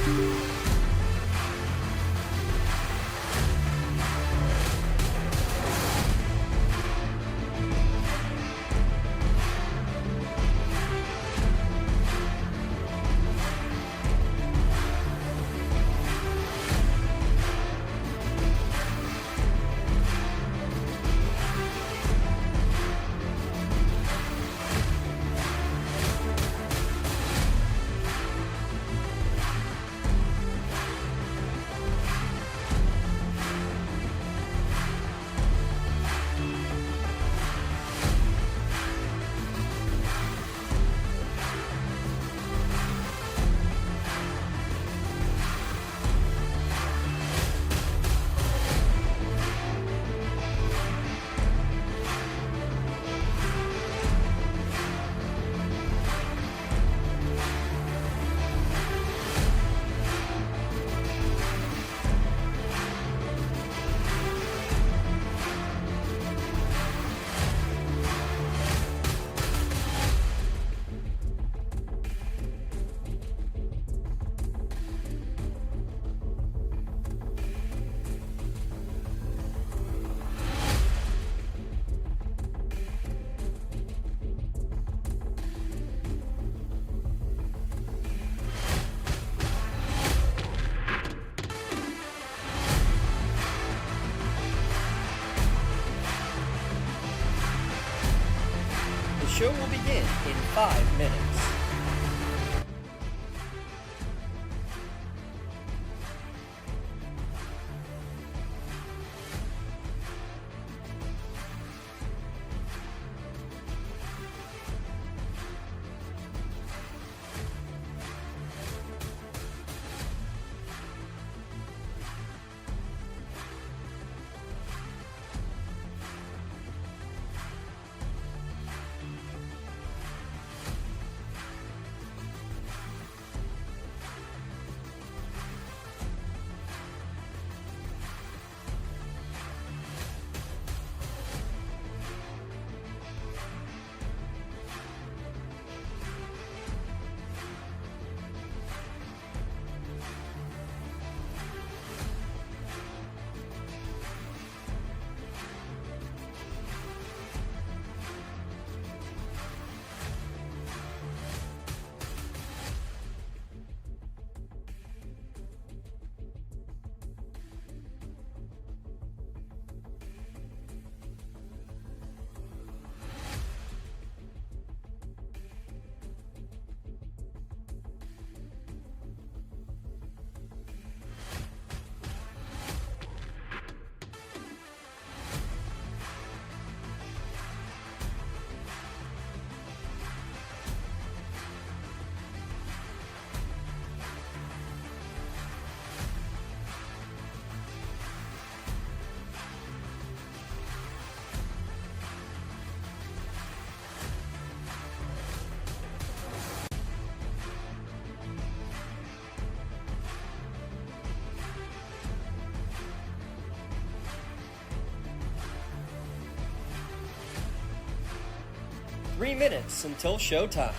The show will begin in 5 minutes. Three minutes until showtime.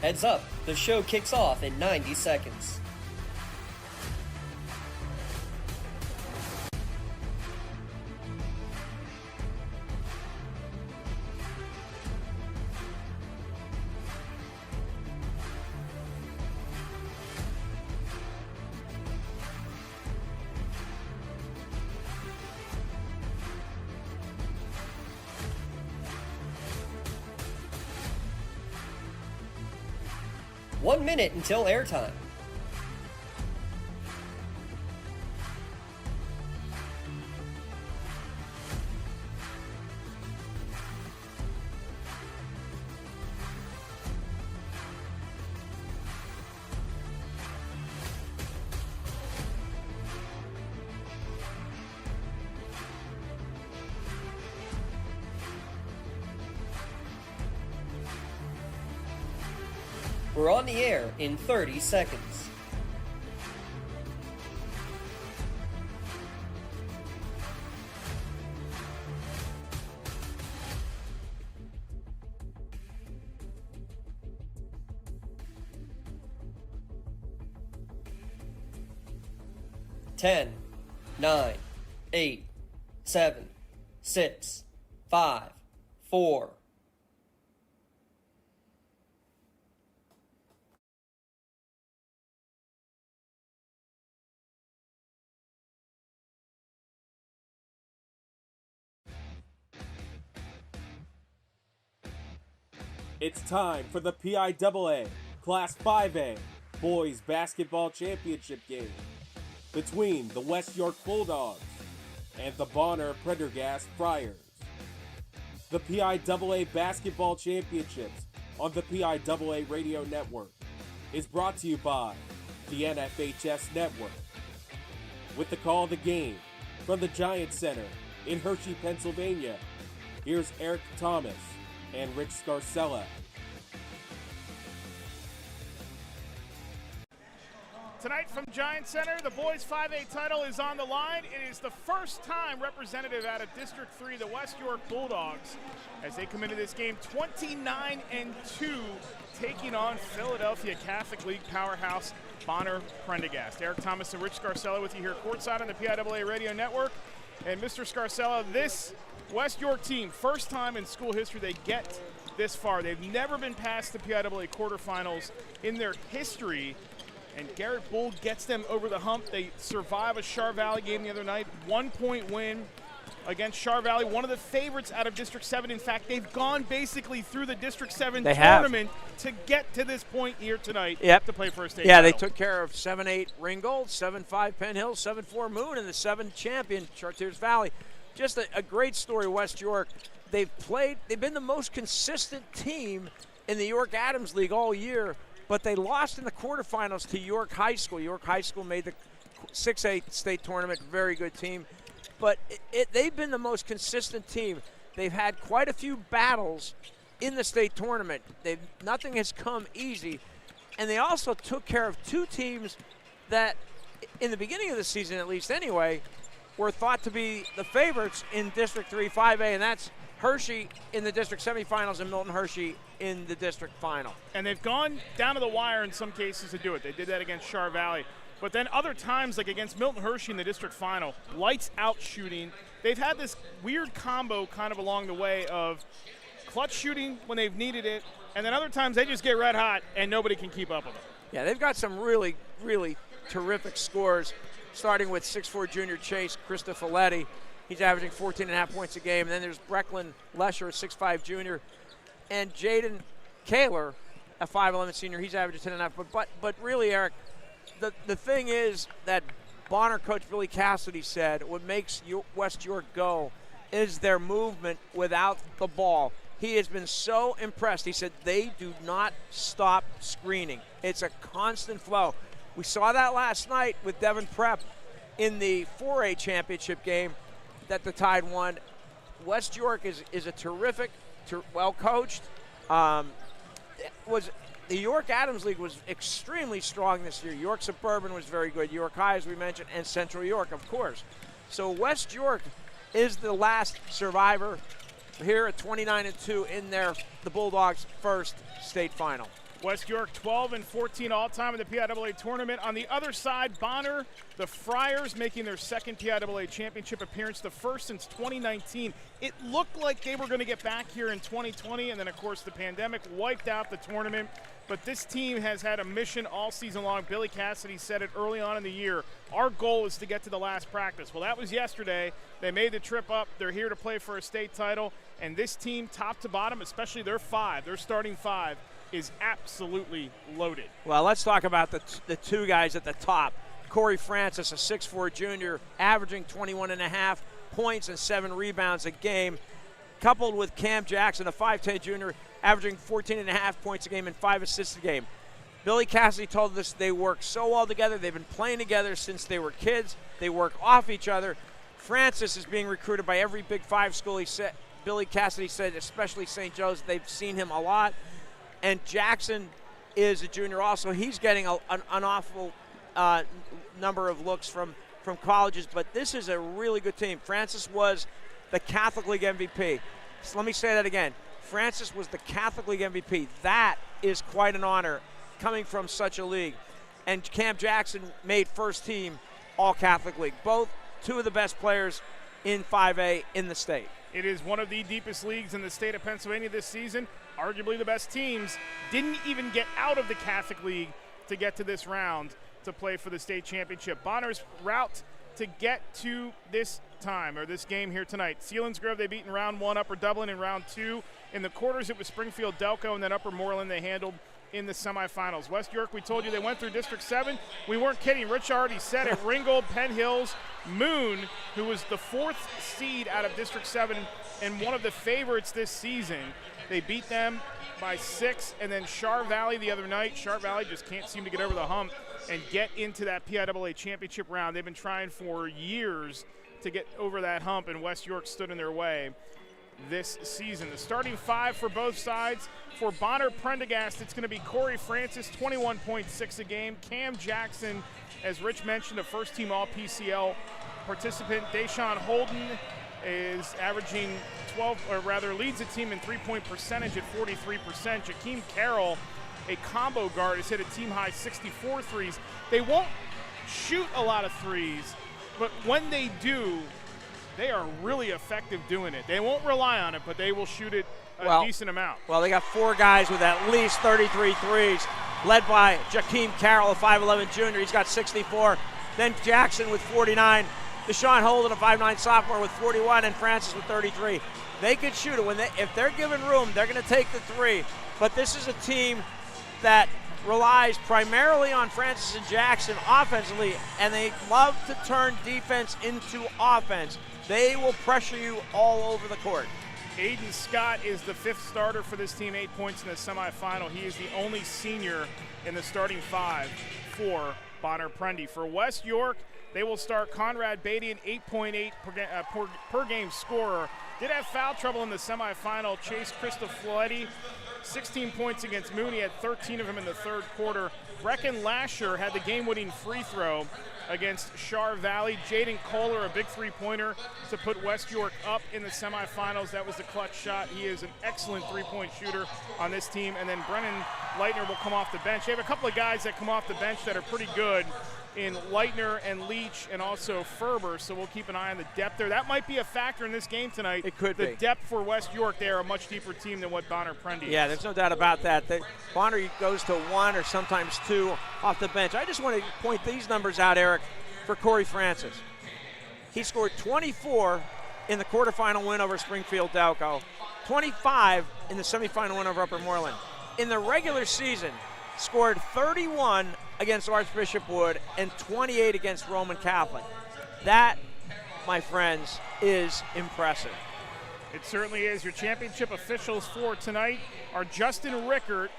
Heads up, the show kicks off in 90 seconds. One minute until airtime. We're on the air in 30 seconds. Ten, 9, 8, 7, 6, 5, 4. It's time for the PIAA Class 5A Boys Basketball Championship game between the West York Bulldogs and the Bonner Prendergast Friars. The PIAA Basketball Championships on the PIAA Radio Network is brought to you by the NFHS Network. With the call of the game from the Giant Center in Hershey, Pennsylvania, here's Eric Thomas and Rich Scarcella. Tonight from Giant Center, the boys 5A title is on the line. It is the first time representative out of District 3, the West York Bulldogs, as they come into this game 29-2, taking on Philadelphia Catholic League powerhouse Bonner Prendergast. Eric Thomas and Rich Scarcella with you here courtside on the PIAA Radio Network. And Mr. Scarcella, this West York team, first time in school history they get this far. They've never been past the PIAA quarterfinals in their history, and Garrett Bull gets them over the hump. They survive a Char Valley game the other night, 1-point win against Char Valley, one of the favorites out of District 7. In fact, they've gone basically through the District 7 tournament to get to this point here tonight to play for a state title. They took care of 7-8 Ringgold, 7-5 Penn Hill, 7-4 Moon, and the 7 champion Chartiers Valley. Just a great story, West York. They've been the most consistent team in the York Adams League all year, but they lost in the quarterfinals to York High School. York High School made the 6A state tournament, very good team. But they've been the most consistent team. They've had quite a few battles in the state tournament. Nothing has come easy. And they also took care of 2 teams that, in the beginning of the season at least anyway, were thought to be the favorites in District 3 5A, and that's Hershey in the district semifinals and Milton Hershey in the district final. And they've gone down to the wire in some cases to do it. They did that against Char Valley. But then other times, like against Milton Hershey in the district final, lights out shooting. They've had this weird combo kind of along the way of clutch shooting when they've needed it, and then other times they just get red hot and nobody can keep up with them. Yeah, they've got some really, really terrific scores, starting with 6'4 junior Chase Krista Folletti. He's averaging 14.5 points a game. And then there's Brecklin Lesher, 6'5 junior, and Jaden Kaler, a 5'11 senior. He's averaging 10.5. But really, Eric, the thing is that Bonner coach Billy Cassidy said what makes West York go is their movement without the ball. He has been so impressed. He said they do not stop screening. It's a constant flow. We saw that last night with Devon Prep in the 4A championship game that the Tide won. West York is a terrific, well coached. The York Adams League was extremely strong this year. York Suburban was very good. York High, as we mentioned, and Central York, of course. So West York is the last survivor here at 29-2 in the Bulldogs' first state final. West York 12-14 all-time in the PIAA tournament. On the other side, Bonner, the Friars, making their second PIAA championship appearance, the first since 2019. It looked like they were going to get back here in 2020, and then, of course, the pandemic wiped out the tournament. But this team has had a mission all season long. Billy Cassidy said it early on in the year. Our goal is to get to the last practice. Well, that was yesterday. They made the trip up. They're here to play for a state title. And this team, top to bottom, especially their starting five, is absolutely loaded. Well, let's talk about the two guys at the top. Corey Francis, a 6'4 junior, averaging 21.5 points and 7 rebounds a game, coupled with Cam Jackson, a 5'10 junior, averaging 14.5 points a game and 5 assists a game. Billy Cassidy told us they work so well together. They've been playing together since they were kids. They work off each other. Francis is being recruited by every Big Five school. He said, Billy Cassidy said, especially St. Joe's, they've seen him a lot. And Jackson is a junior also. He's getting an awful number of looks from colleges, but this is a really good team. Francis was the Catholic League MVP. So let me say that again. Francis was the Catholic League MVP. That is quite an honor coming from such a league. And Cam Jackson made first team All Catholic League. Both two of the best players in 5A in the state. It is one of the deepest leagues in the state of Pennsylvania this season. Arguably the best teams didn't even get out of the Catholic League to get to this round to play for the state championship. Bonner's route to get to this game here tonight. Selinsgrove they beat in round 1, Upper Dublin in round 2. In the quarters it was Springfield Delco, and then Upper Moreland they handled in the semifinals. West York, we told you they went through District 7. We weren't kidding. Rich already said it. Ringgold, Penn Hills, Moon, who was the 4th seed out of District 7 and one of the favorites this season. They beat them by 6, and then Char Valley the other night. Char Valley just can't seem to get over the hump and get into that PIAA championship round. They've been trying for years to get over that hump, and West York stood in their way this season. The starting five for both sides. For Bonner Prendergast, it's going to be Corey Francis, 21.6 a game. Cam Jackson, as Rich mentioned, a first-team All-PCL participant. Deshaun Holden is averaging 12, or rather leads the team in three-point percentage at 43%. Jakeem Carroll, a combo guard, has hit a team-high 64 threes. They won't shoot a lot of threes, but when they do, they are really effective doing it. They won't rely on it, but they will shoot it a decent amount. Well, they got 4 guys with at least 33 threes, led by Jakeem Carroll, a 5'11 junior. He's got 64. Then Jackson with 49. Deshaun Holden, a 5'9 sophomore, with 41, and Francis with 33. They could shoot it. If they're given room, they're going to take the 3. But this is a team that relies primarily on Francis and Jackson offensively, and they love to turn defense into offense. They will pressure you all over the court. Aiden Scott is the 5th starter for this team, 8 points in the semifinal. He is the only senior in the starting 5 for Bonner Prendy. For West York, they will start Conrad Beatty, an 8.8 per game scorer. Did have foul trouble in the semifinal. Chase Cristofletti, 16 points against Mooney, had 13 of them in the third quarter. Brecken Lasher had the game-winning free throw against Char Valley. Jaden Kohler, a big three-pointer to put West York up in the semifinals. That was the clutch shot. He is an excellent three-point shooter on this team. And then Brennan Leitner will come off the bench. They have a couple of guys that come off the bench that are pretty good in Leitner and Leach and also Ferber, so we'll keep an eye on the depth there. That might be a factor in this game tonight. It could be. The depth for West York, they are a much deeper team than what Bonner Prendy is. Yeah, there's no doubt about that. Bonner goes to 1 or sometimes 2 off the bench. I just want to point these numbers out, Eric, for Corey Francis. He scored 24 in the quarterfinal win over Springfield Delco, 25 in the semifinal win over Upper Moreland. In the regular season, scored 31 against Archbishop Wood and 28 against Roman Catholic. That, my friends, is impressive. It certainly is. Your championship officials for tonight are Justin Rickert,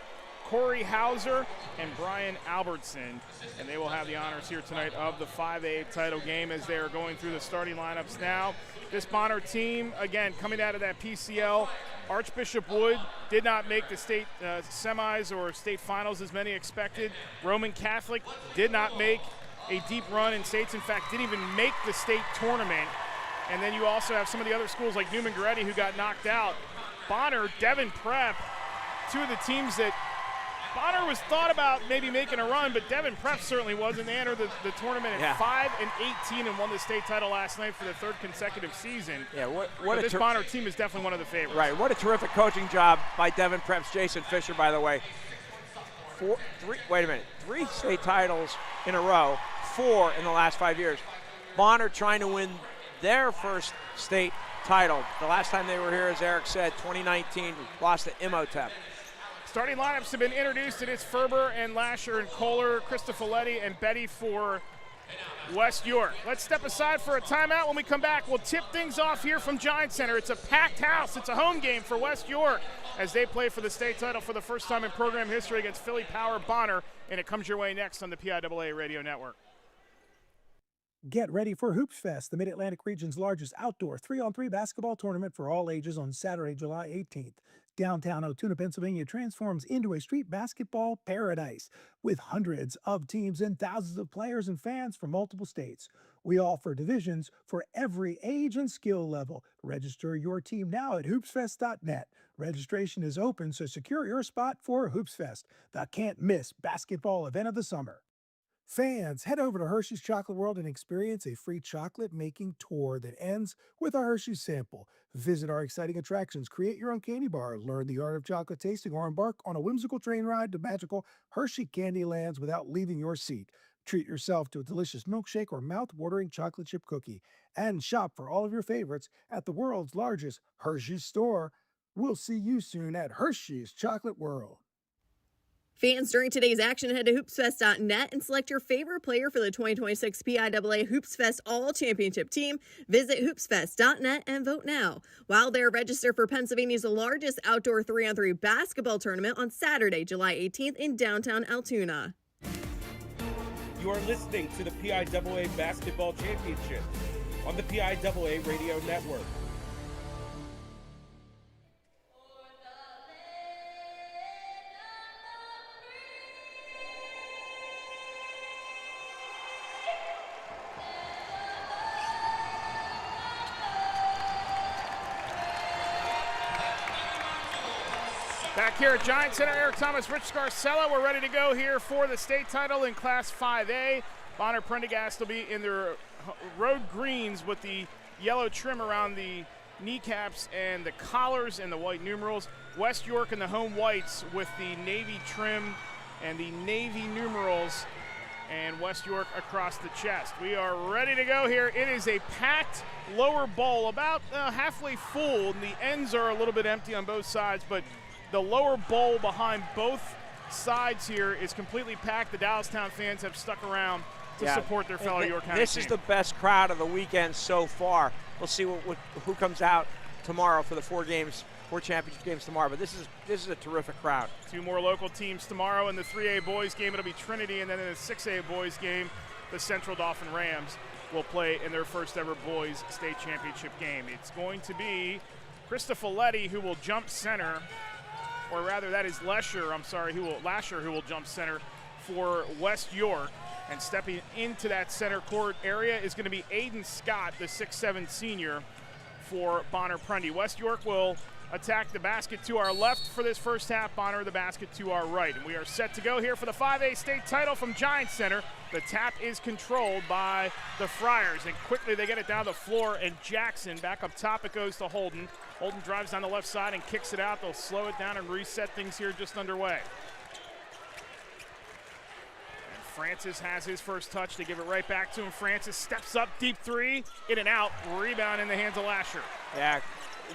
Corey Hauser, and Brian Albertson. And they will have the honors here tonight of the 5A title game as they are going through the starting lineups now. This Bonner team, again, coming out of that PCL, Archbishop Wood did not make the state semis or state finals as many expected. Roman Catholic did not make a deep run in states. In fact, didn't even make the state tournament. And then you also have some of the other schools like Newman Goretti who got knocked out. Bonner, Devon Prep, two of the teams that Bonner was thought about maybe making a run, but Devin Prep certainly wasn't. They entered the tournament at 5-18 and won the state title last night for the third consecutive season. Yeah, this Bonner team is definitely one of the favorites. Right, what a terrific coaching job by Devin Prep's Jason Fisher, by the way. 3 state titles in a row, 4 in the last 5 years. Bonner trying to win their first state title. The last time they were here, as Eric said, 2019, lost to Imhotep. Starting lineups have been introduced. It is Ferber and Lasher and Kohler, Cristofoletti and Betty for West York. Let's step aside for a timeout. When we come back, we'll tip things off here from Giant Center. It's a packed house. It's a home game for West York as they play for the state title for the first time in program history against Philly Power Bonner, and it comes your way next on the PIAA Radio Network. Get ready for Hoops Fest, the Mid-Atlantic region's largest outdoor 3-on-3 basketball tournament for all ages on Saturday, July 18th. Downtown Altoona, Pennsylvania transforms into a street basketball paradise with hundreds of teams and thousands of players and fans from multiple states. We offer divisions for every age and skill level. Register your team now at hoopsfest.net. Registration is open, so secure your spot for Hoops Fest, the can't-miss basketball event of the summer. Fans, head over to Hershey's Chocolate World and experience a free chocolate-making tour that ends with a Hershey's sample. Visit our exciting attractions, create your own candy bar, learn the art of chocolate tasting, or embark on a whimsical train ride to magical Hershey candy lands without leaving your seat. Treat yourself to a delicious milkshake or mouth-watering chocolate chip cookie. And shop for all of your favorites at the world's largest Hershey's store. We'll see you soon at Hershey's Chocolate World. Fans, during today's action, head to hoopsfest.net and select your favorite player for the 2026 PIAA Hoops Fest All-Championship team. Visit hoopsfest.net and vote now. While there, register for Pennsylvania's largest outdoor 3-on-3 basketball tournament on Saturday, July 18th in downtown Altoona. You are listening to the PIAA Basketball Championship on the PIAA Radio Network. Back here at Giant Center, Eric Thomas, Rich Scarcella. We're ready to go here for the state title in Class 5A. Bonner Prendergast will be in their road greens with the yellow trim around the kneecaps and the collars and the white numerals. West York in the home whites with the navy trim and the navy numerals, and West York across the chest. We are ready to go here. It is a packed lower bowl, about halfway full. The ends are a little bit empty on both sides, but the lower bowl behind both sides here is completely packed. The Dallastown fans have stuck around to support their fellow York County This team. is the best crowd of the weekend so far. We'll see who comes out tomorrow for the 4 championship games tomorrow. But this is a terrific crowd. 2 more local teams tomorrow. In the 3A boys game, it'll be Trinity, and then in the 6A boys game, the Central Dauphin Rams will play in their first ever boys state championship game. It's going to be Cristofoletti who will jump center. Or rather, that is Lasher who will jump center for West York. And stepping into that center court area is going to be Aiden Scott, the 6'7 senior for Bonner Prendy. West York will attack the basket to our left for this first half, Bonner the basket to our right. And we are set to go here for the 5A state title from Giant Center. The tap is controlled by the Friars, and quickly they get it down the floor, and Jackson back up top, it goes to Holden. Holden drives down the left side and kicks it out. They'll slow it down and reset things here just underway. And Francis has his first touch. They give it right back to him. Francis steps up, deep three, in and out. Rebound in the hands of Lasher. Yeah,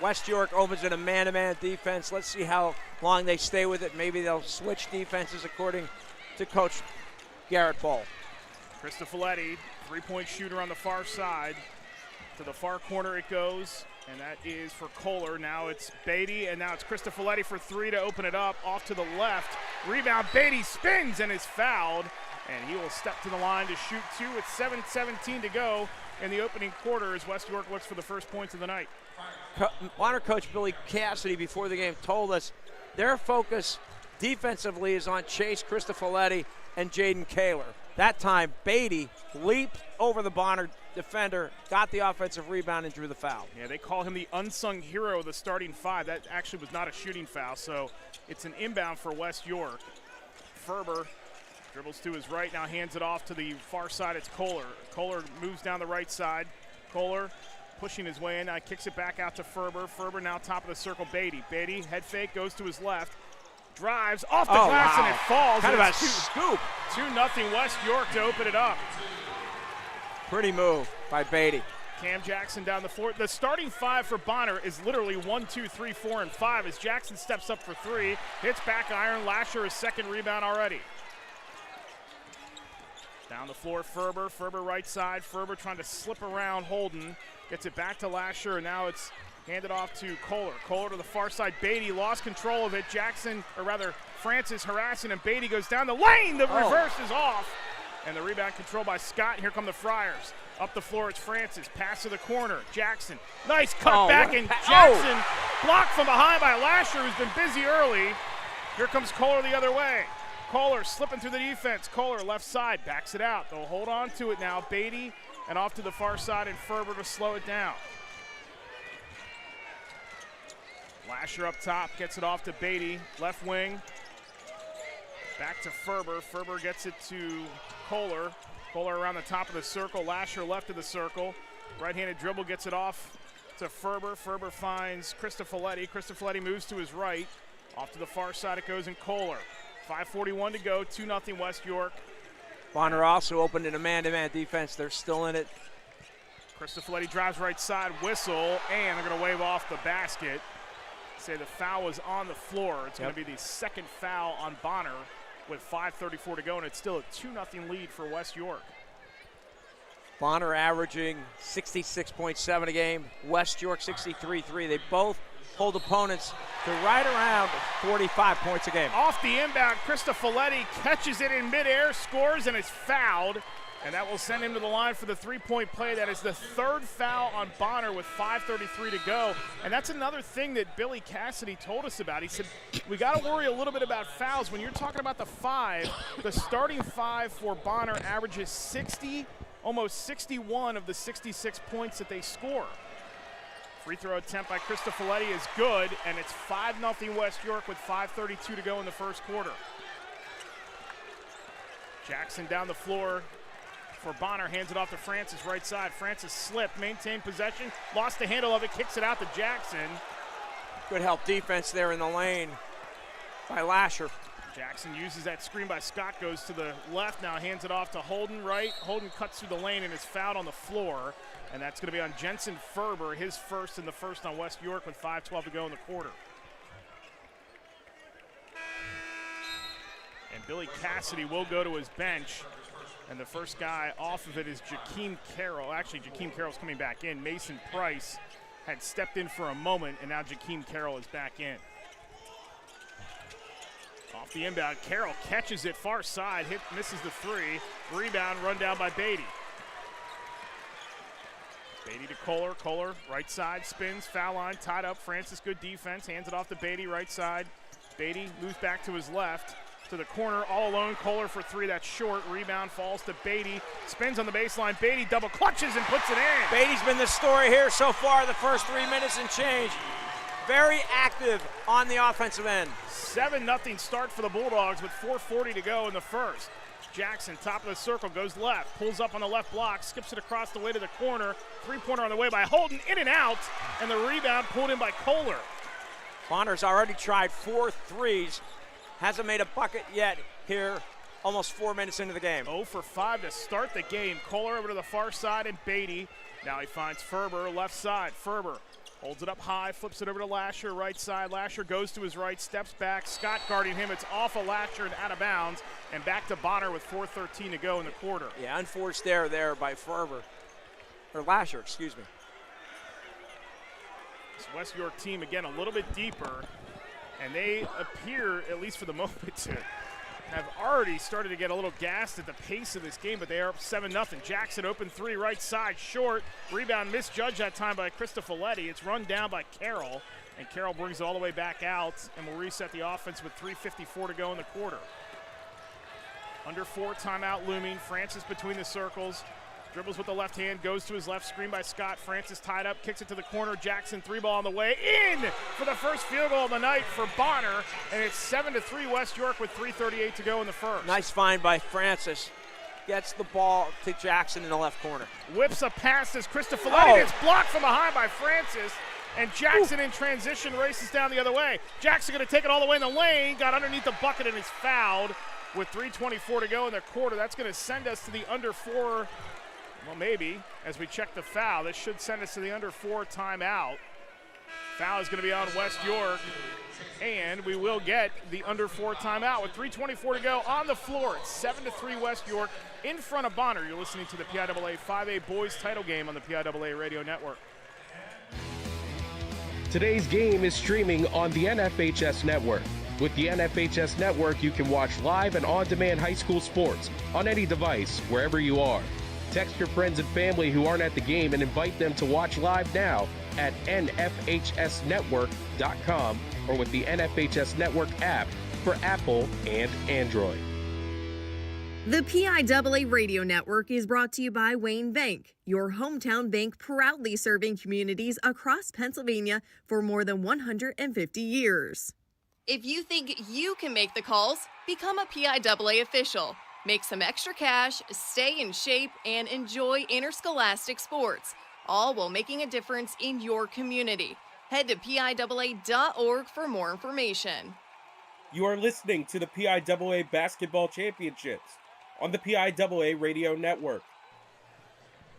West York opens in a man-to-man defense. Let's see how long they stay with it. Maybe they'll switch defenses according to Coach Garrett Ball. Cristofoletti, three-point shooter on the far side. To the far corner it goes, and that is for Kohler. Now it's Beatty, and now it's Cristofoletti for 3 to open it up. Off to the left. Rebound, Beatty spins and is fouled, and he will step to the line to shoot 2 with 7:17 to go in the opening quarter as West York looks for the first points of the night. Bonner coach Billy Cassidy before the game told us their focus defensively is on Chase Cristofoletti and Jaden Kaler. That time, Beatty leaped over the Bonner defender, got the offensive rebound, and drew the foul. Yeah, they call him the unsung hero of the starting 5. That actually was not a shooting foul, so it's an inbound for West York. Ferber dribbles to his right, now hands it off to the far side. It's Kohler. Kohler moves down the right side. Kohler pushing his way in, now kicks it back out to Ferber. Ferber now top of the circle, Beatty. Beatty, head fake, goes to his left. Drives off the glass and it falls. Kind and of a it's scoop. 2-0 West York to open it up. Pretty move by Beatty. Cam Jackson down the floor. The starting five for Bonner is literally 1, 2, 3, 4, and 5 as Jackson steps up for 3. Hits back iron. Lasher his second rebound already. Down the floor, Ferber. Ferber right side. Ferber trying to slip around Holden. Gets it back to Lasher, and now it's handed off to Kohler. Kohler to the far side. Beatty lost control of it. Jackson, or rather Francis harassing him. Beatty goes down the lane. The reverse is off. And the rebound controlled by Scott. Here come the Friars. Up the floor, it's Francis. Pass to the corner. Jackson. Nice cut back, and Jackson blocked from behind by Lasher, who's been busy early. Here comes Kohler the other way. Kohler slipping through the defense. Kohler left side, backs it out. They'll hold on to it now. Beatty and off to the far side, and Ferber to slow it down. Lasher up top, gets it off to Beatty. Left wing. Back to Ferber. Ferber gets it to Kohler. Kohler around the top of the circle. Lasher left of the circle. Right-handed dribble gets it off to Ferber. Ferber finds Cristofoletti. Cristofoletti moves to his right. Off to the far side it goes in Kohler. 5:41 to go. 2-0 West York. Bonner also opened in a man-to-man defense. They're still in it. Cristofoletti drives right side. Whistle. And they're going to wave off the basket. Say the foul was on the floor. It's going to be the second foul on Bonner with 5:34 to go, and it's still a 2-0 lead for West York. Bonner averaging 66.7 a game. West York 63.3. They both hold opponents to right around 45 points a game. Off the inbound, Cristofoletti catches it in midair, scores, and is fouled. And that will send him to the line for the three-point play. That is the third foul on Bonner with 5:33 to go. And that's another thing that Billy Cassidy told us about. He said, we got to worry a little bit about fouls. When you're talking about the 5, the starting 5 for Bonner averages 60, almost 61 of the 66 points that they score. Free throw attempt by Cristofoletti is good, and it's 5-0 West York with 5:32 to go in the first quarter. Jackson down the floor for Bonner, hands it off to Francis, right side. Francis slipped, maintained possession, lost the handle of it, kicks it out to Jackson. Good help defense there in the lane by Lasher. Jackson uses that screen by Scott, goes to the left, now hands it off to Holden, right. Holden cuts through the lane and is fouled on the floor, and that's going to be on Jensen Ferber, his first and the first on West York with 5:12 to go in the quarter. And Billy Cassidy will go to his bench. And the first guy off of it is Jakeem Carroll. Actually, Jakeem Carroll's coming back in. Mason Price had stepped in for a moment, and now Jakeem Carroll is back in. Off the inbound, Carroll catches it far side, misses the 3. Rebound, run down by Beatty. Beatty to Kohler. Kohler, right side, spins, foul line, tied up. Francis, good defense, hands it off to Beatty, right side. Beatty moves back to his left. To the corner, all alone. Kohler for 3, that's short. Rebound falls to Beatty. Spins on the baseline. Beatty double clutches and puts it in. Beatty's been the story here so far the first 3 minutes and change. Very active on the offensive end. 7-0 start for the Bulldogs with 4:40 to go in the first. Jackson, top of the circle, goes left. Pulls up on the left block, skips it across the way to the corner. 3-pointer on the way by Holden, in and out. And the rebound pulled in by Kohler. Bonner's already tried 4 threes. Hasn't made a bucket yet here, almost 4 minutes into the game. 0 for 5 to start the game. Kohler over to the far side and Beatty. Now he finds Ferber, left side. Ferber holds it up high, flips it over to Lasher, right side. Lasher goes to his right, steps back. Scott guarding him. It's off of Lasher and out of bounds. And back to Bonner with 4:13 to go in the quarter. Yeah, unforced error there by Ferber. Or Lasher, excuse me. This West York team, again, a little bit deeper. And they appear, at least for the moment, to have already started to get a little gassed at the pace of this game, but they are up 7-0. Jackson open 3, right side, short. Rebound misjudged that time by Cristofoletti. It's run down by Carroll, and Carroll brings it all the way back out and will reset the offense with 3:54 to go in the quarter. Under 4, timeout looming. Francis between the circles. Dribbles with the left hand, goes to his left, screen by Scott. Francis tied up, kicks it to the corner. Jackson, 3-ball on the way. In for the first field goal of the night for Bonner. And it's 7-3 West York with 3:38 to go in the first. Nice find by Francis. Gets the ball to Jackson in the left corner. Whips a pass as Cristofoletti. It's blocked from behind by Francis. And Jackson in transition races down the other way. Jackson going to take it all the way in the lane. Got underneath the bucket and is fouled with 3:24 to go in the quarter. That's going to send us to the under 4. Well, maybe, as we check the foul. This should send us to the under 4 timeout. Foul is going to be on West York, and we will get the under 4 timeout with 3:24 to go on the floor. It's 7-3 West York in front of Bonner. You're listening to the PIAA 5A Boys title game on the PIAA Radio Network. Today's game is streaming on the NFHS Network. With the NFHS Network, you can watch live and on-demand high school sports on any device, wherever you are. Text your friends and family who aren't at the game and invite them to watch live now at nfhsnetwork.com or with the NFHS Network app for Apple and Android. The PIAA Radio Network is brought to you by Wayne Bank, your hometown bank proudly serving communities across Pennsylvania for more than 150 years. If you think you can make the calls, become a PIAA official. Make some extra cash, stay in shape, and enjoy interscholastic sports, all while making a difference in your community. Head to PIAA.org for more information. You are listening to the PIAA Basketball Championships on the PIAA Radio Network.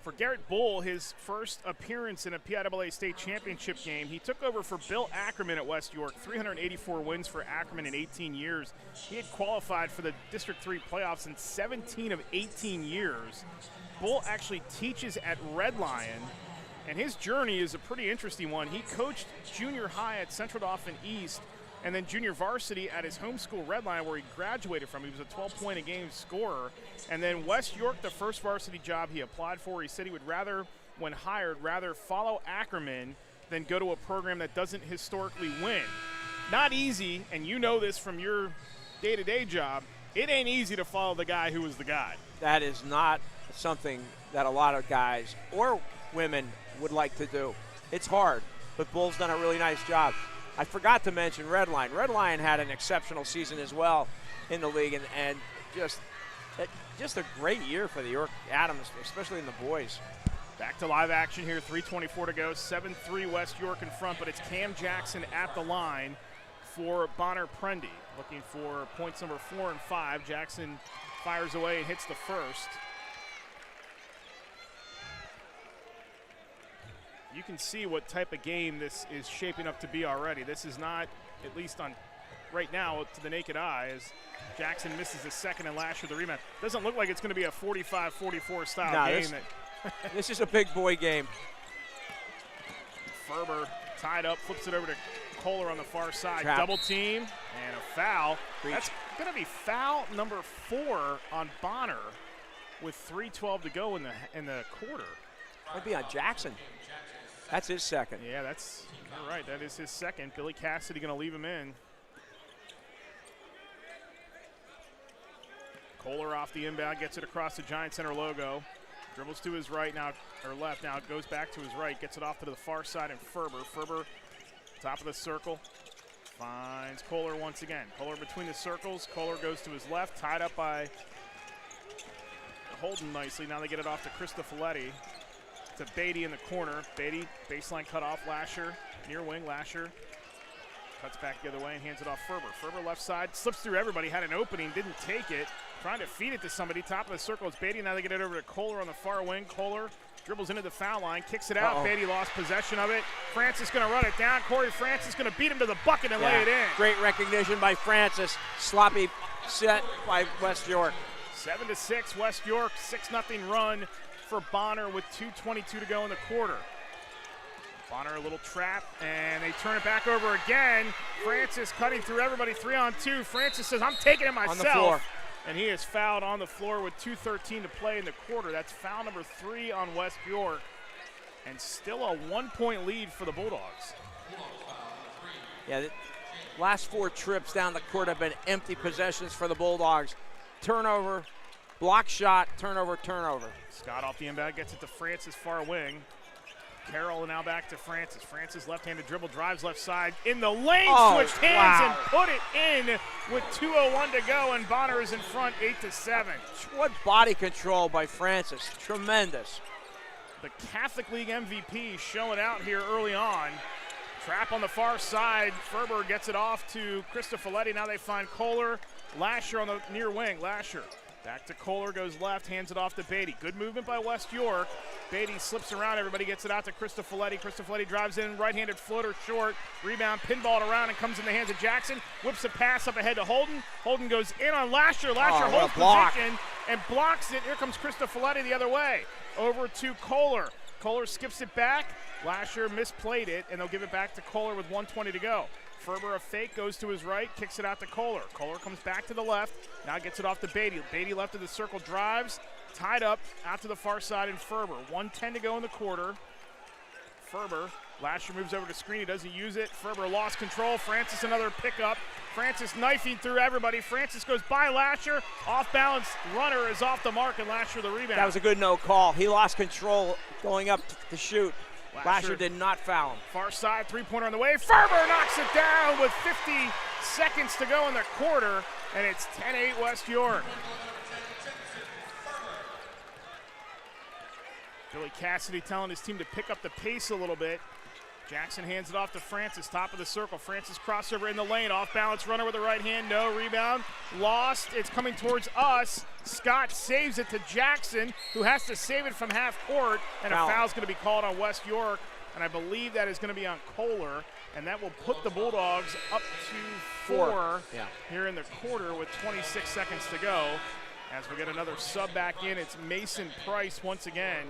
For Garrett Bull, his first appearance in a PIAA state championship game, he took over for Bill Ackerman at West York. 384 wins for Ackerman in 18 years. He had qualified for the District 3 playoffs in 17 of 18 years. Bull actually teaches at Red Lion, and his journey is a pretty interesting one. He coached junior high at Central Dauphin East and then junior varsity at his home school Red Lion, where he graduated from. He was a 12-point-a-game scorer. And then West York, the first varsity job he applied for, he said he would rather, when hired, rather follow Ackerman than go to a program that doesn't historically win. Not easy, and you know this from your day-to-day job, it ain't easy to follow the guy who was the guy. That is not something that a lot of guys or women would like to do. It's hard, but Bull's done a really nice job. I forgot to mention Red Lion. Red Lion had an exceptional season as well in the league, and just a great year for the York Adams, especially in the boys. Back to live action here, 3:24 to go, 7-3 West York in front, but it's Cam Jackson at the line for Bonner Prendy. Looking for points number 4 and 5. Jackson fires away and hits the first. You can see what type of game this is shaping up to be already. This is not, at least on right now, to the naked eye, as Jackson misses the second and Lasher the rebound. Doesn't look like it's going to be a 45-44 style game. This is a big boy game. Ferber tied up, flips it over to Kohler on the far side. Trap. Double team and a foul. That's going to be foul number 4 on Bonner with 3:12 to go in the quarter. Might be on Jackson. That's his second. Yeah, you're right. That is his second. Billy Cassidy going to leave him in. Kohler off the inbound, gets it across the Giant Center logo. Dribbles to his right now, or left now, goes back to his right, gets it off to the far side, and Ferber, top of the circle, finds Kohler once again. Kohler between the circles. Kohler goes to his left, tied up by Holden nicely. Now they get it off to Cristofoletti. To Beatty in the corner. Beatty, baseline cut off. Lasher, near wing. Lasher cuts back the other way and hands it off Ferber. Ferber left side, slips through everybody, had an opening, didn't take it. Trying to feed it to somebody. Top of the circle, it's Beatty. Now they get it over to Kohler on the far wing. Kohler dribbles into the foul line, kicks it out. Beatty lost possession of it. Francis going to run it down. Corey Francis going to beat him to the bucket and lay it in. Great recognition by Francis. Sloppy set by West York. 7-6 West York, 6-0 run for Bonner with 2:22 to go in the quarter. Bonner a little trap, and they turn it back over again. Francis cutting through everybody, 3-on-2. Francis says, I'm taking it myself. On the floor. And he is fouled on the floor with 2:13 to play in the quarter. That's foul number 3 on West York, and still a 1-point lead for the Bulldogs. Yeah, the last 4 trips down the court have been empty possessions for the Bulldogs. Turnover Block shot, turnover, turnover. Scott off the inbound, gets it to Francis, far wing. Carroll now back to Francis. Francis left-handed dribble, drives left side. In the lane, switched hands and put it in with 2:01 to go, and Bonner is in front 8-7. What body control by Francis. Tremendous. The Catholic League MVP showing out here early on. Trap on the far side. Ferber gets it off to Cristofoletti. Now they find Kohler. Lasher on the near wing. Lasher back to Kohler, goes left, hands it off to Beatty. Good movement by West York. Beatty slips around, everybody gets it out to Cristofoletti. Cristofoletti drives in, right-handed floater short. Rebound, pinballed around and comes in the hands of Jackson. Whips a pass up ahead to Holden. Holden goes in on Lasher. Lasher holds position and blocks it. Here comes Cristofoletti the other way. Over to Kohler. Kohler skips it back. Lasher misplayed it, and they'll give it back to Kohler with 1:20 to go. Ferber, a fake, goes to his right, kicks it out to Kohler. Kohler comes back to the left, now gets it off to Beatty. Beatty left of the circle, drives, tied up, out to the far side, and Ferber. 1:10 to go in the quarter. Ferber, Lasher moves over to screen, he doesn't use it. Ferber lost control, Francis another pickup. Francis knifing through everybody. Francis goes by Lasher, off balance, runner is off the mark, and Lasher the rebound. That was a good no call. He lost control going up to shoot. Lasher did not foul him. Far side, three-pointer on the way. Ferber knocks it down with 50 seconds to go in the quarter, and it's 10-8 West York. Billy Cassidy telling his team to pick up the pace a little bit. Jackson hands it off to Francis, top of the circle. Francis crossover in the lane, off balance runner with the right hand, no rebound. Lost, it's coming towards us. Scott saves it to Jackson, who has to save it from half court, and a foul's going to be called on West York, and I believe that is going to be on Kohler, and that will put the Bulldogs up to 4 here in the quarter with 26 seconds to go. As we get another sub back in, it's Mason Price once again.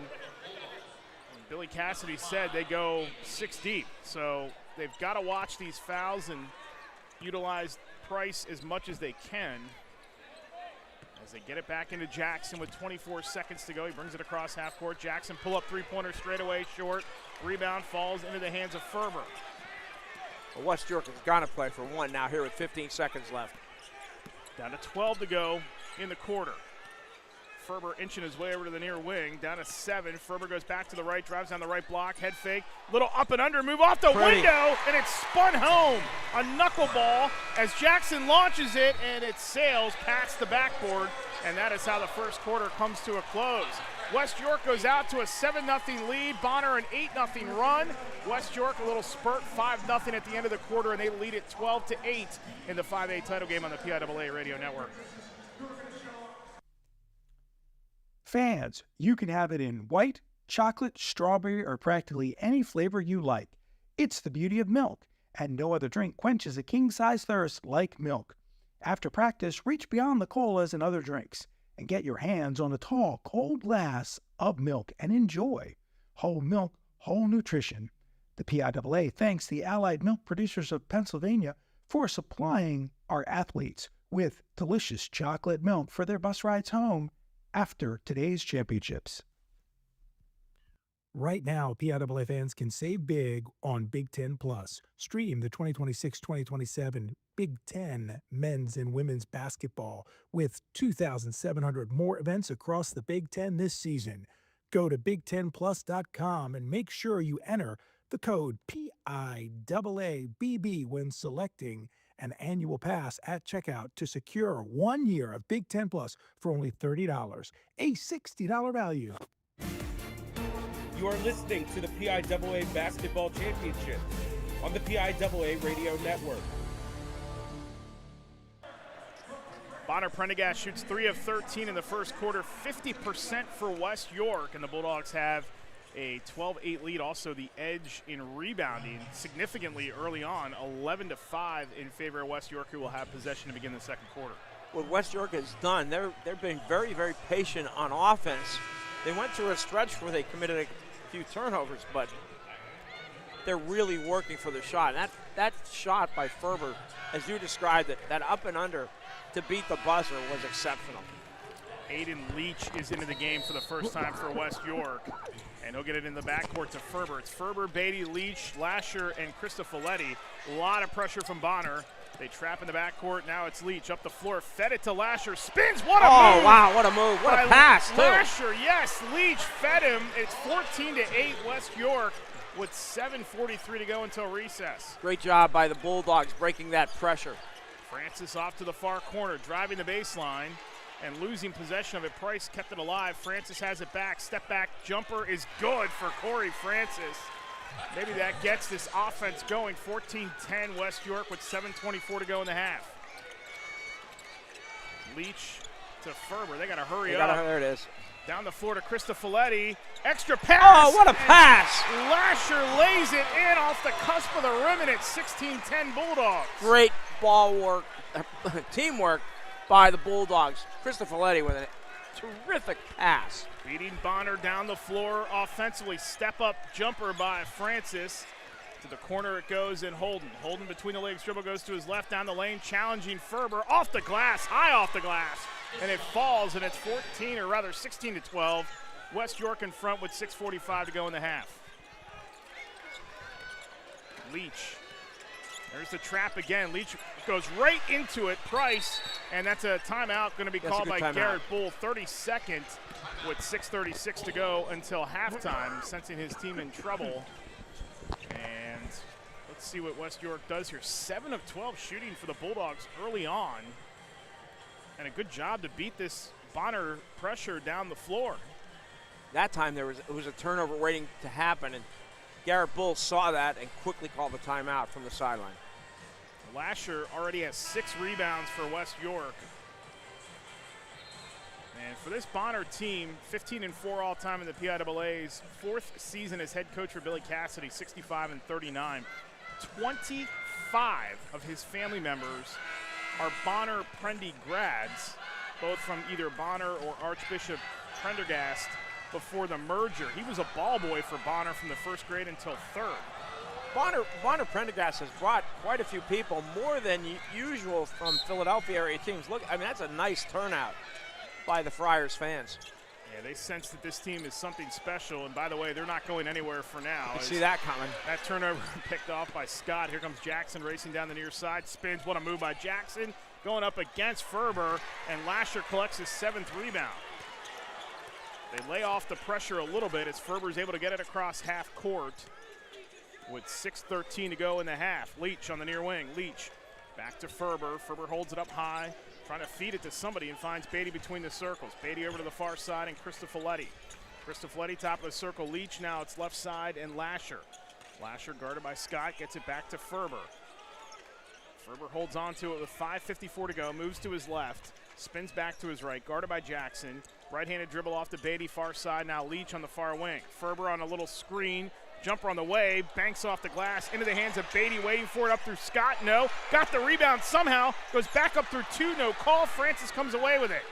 Billy Cassidy said they go 6 deep, so they've got to watch these fouls and utilize Price as much as they can. As they get it back into Jackson with 24 seconds to go, he brings it across half court. Jackson pull up three-pointer straight away, short. Rebound falls into the hands of Ferber. Well, West York has got to play for one now here with 15 seconds left. Down to 12 to go in the quarter. Ferber inching his way over to the near wing, down to 7. Ferber goes back to the right, drives down the right block, head fake, little up and under, move off the window, and it's spun home. A knuckleball as Jackson launches it, and it sails past the backboard, and that is how the first quarter comes to a close. West York goes out to a 7-0 lead, Bonner an 8-0 run. West York a little spurt, 5-0 at the end of the quarter, and they lead it 12-8 in the 5A title game on the PIAA Radio Network. Fans, you can have it in white, chocolate, strawberry, or practically any flavor you like. It's the beauty of milk, and no other drink quenches a king-size thirst like milk. After practice, reach beyond the colas and other drinks, and get your hands on a tall, cold glass of milk and enjoy. Whole milk, whole nutrition. The PIAA thanks the Allied Milk Producers of Pennsylvania for supplying our athletes with delicious chocolate milk for their bus rides home after today's championships. Right now, PIAA fans can save big on Big Ten Plus. Stream the 2026-2027 Big Ten men's and women's basketball with 2,700 more events across the Big Ten this season. Go to BigTenPlus.com and make sure you enter the code PIAABB when selecting an annual pass at checkout to secure 1 year of Big Ten Plus for only $30, a $60 value. You are listening to the PIAA Basketball Championship on the PIAA Radio Network. Bonner Prendergast shoots 3 of 13 in the first quarter, 50% for West York, and the Bulldogs have a 12-8 lead. Also the edge in rebounding significantly early on, 11-5 in favor of West York, who will have possession to begin the second quarter. What West York has done, they're being very, very patient on offense. They went through a stretch where they committed a few turnovers, but they're really working for the shot. And that shot by Ferber, as you described it, that up and under to beat the buzzer was exceptional. Aiden Leach is into the game for the first time for West York, and he'll get it in the backcourt to Ferber. It's Ferber, Beatty, Leach, Lasher, and Cristofoletti. A lot of pressure from Bonner. They trap in the backcourt. Now it's Leach up the floor. Fed it to Lasher. Spins. What a Oh, move. wow. What a move. What a pass, too. Lasher, yes. Leach fed him. It's 14-8 West York with 7:43 to go until recess. Great job by the Bulldogs breaking that pressure. Francis off to the far corner, driving the baseline and losing possession of it. Price kept it alive. Francis has it back. Step back jumper is good for Corey Francis. Maybe that gets this offense going. 14-10 West York with 7:24 to go in the half. Leach to Ferber. They got to hurry up. There it is. Down the floor to Krista Folletti. Extra pass. Oh, what a pass. Lasher lays it in off the cusp of the rim, and it's 16-10 Bulldogs. Great ball work, teamwork by the Bulldogs. Krista Folletti with a terrific pass. Beating Bonner down the floor offensively. Step-up jumper by Francis. To the corner it goes, and Holden. Holden between the legs, dribble goes to his left down the lane, challenging Ferber. Off the glass, high off the glass. And it falls, and it's 16-12. West York in front with 6:45 to go in the half. Leach. There's the trap again. Leach goes right into it. Price, and that's a timeout going to be called by Garrett Bull. 32nd with 6:36 to go until halftime, sensing his team in trouble. And let's see what West York does here. 7 of 12 shooting for the Bulldogs early on. And a good job to beat this Bonner pressure down the floor. That time it was a turnover waiting to happen, and Garrett Bull saw that and quickly called the timeout from the sideline. Lasher already has 6 rebounds for West York. And for this Bonner team, 15-4 all-time in the PIAA's 4th season as head coach for Billy Cassidy, 65-39. 25 of his family members are Bonner Prendy grads, both from either Bonner or Archbishop Prendergast before the merger. He was a ball boy for Bonner from the 1st grade until 3rd. Bonner Prendergast has brought quite a few people, more than usual from Philadelphia area teams. Look, I mean, that's a nice turnout by the Friars fans. Yeah, they sense that this team is something special, and by the way, they're not going anywhere for now. You see that coming. That turnover picked off by Scott. Here comes Jackson racing down the near side. Spins. What a move by Jackson. Going up against Ferber, and Lasher collects his 7th rebound. They lay off the pressure a little bit as Ferber's able to get it across half court with 6:13 to go in the half. Leach on the near wing. Leach back to Ferber. Ferber holds it up high, trying to feed it to somebody, and finds Beatty between the circles. Beatty over to the far side, and Krista Folletti. Krista Folletti top of the circle. Leach now, it's left side, and Lasher. Lasher guarded by Scott, gets it back to Ferber. Ferber holds on to it with 5:54 to go, moves to his left, spins back to his right, guarded by Jackson. Right-handed dribble off to Beatty, far side. Now Leach on the far wing. Ferber on a little screen. Jumper on the way. Banks off the glass. Into the hands of Beatty. Waiting for it up through Scott. No. Got the rebound somehow. Goes back up through 2. No call. Francis comes away with it.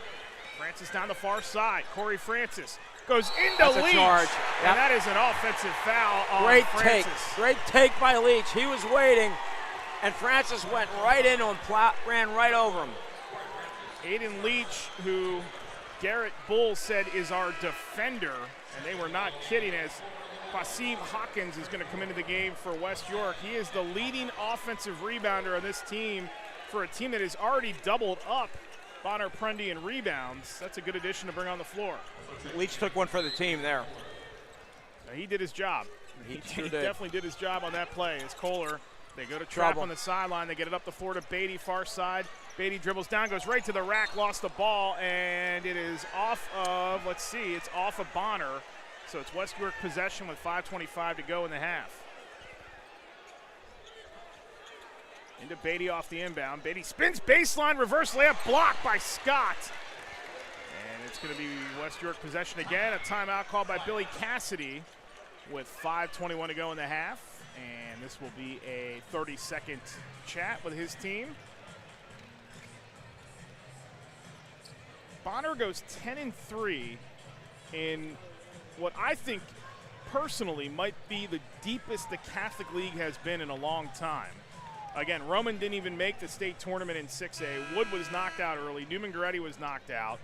Francis down the far side. Corey Francis goes into Leach. Charge. Yep. And that is an offensive foul on Great Francis. take. Great take by Leach. He was waiting, and Francis went right into him, ran right over him. Aiden Leach, who Garrett Bull said is our defender, and they were not kidding, as Qasim Hawkins is going to come into the game for West York. He is the leading offensive rebounder on this team for a team that has already doubled up Bonner Prendy in rebounds. That's a good addition to bring on the floor. Leach took one for the team there. Now, he did his job. He definitely did his job on that play. As Kohler, they go to trap on the sideline. They get it up the floor to Beatty, far side. Beatty dribbles down, goes right to the rack, lost the ball, and it is off of, let's see, it's off of Bonner. So it's West York possession with 5:25 to go in the half. Into Beatty off the inbound. Beatty spins baseline, reverse layup, blocked by Scott. And it's going to be West York possession again. A timeout called by Billy Cassidy with 5:21 to go in the half. And this will be a 30-second chat with his team. Bonner goes 10-3 in what I think personally might be the deepest the Catholic League has been in a long time. Again, Roman didn't even make the state tournament in 6A. Wood was knocked out early. Newman Goretti was knocked out.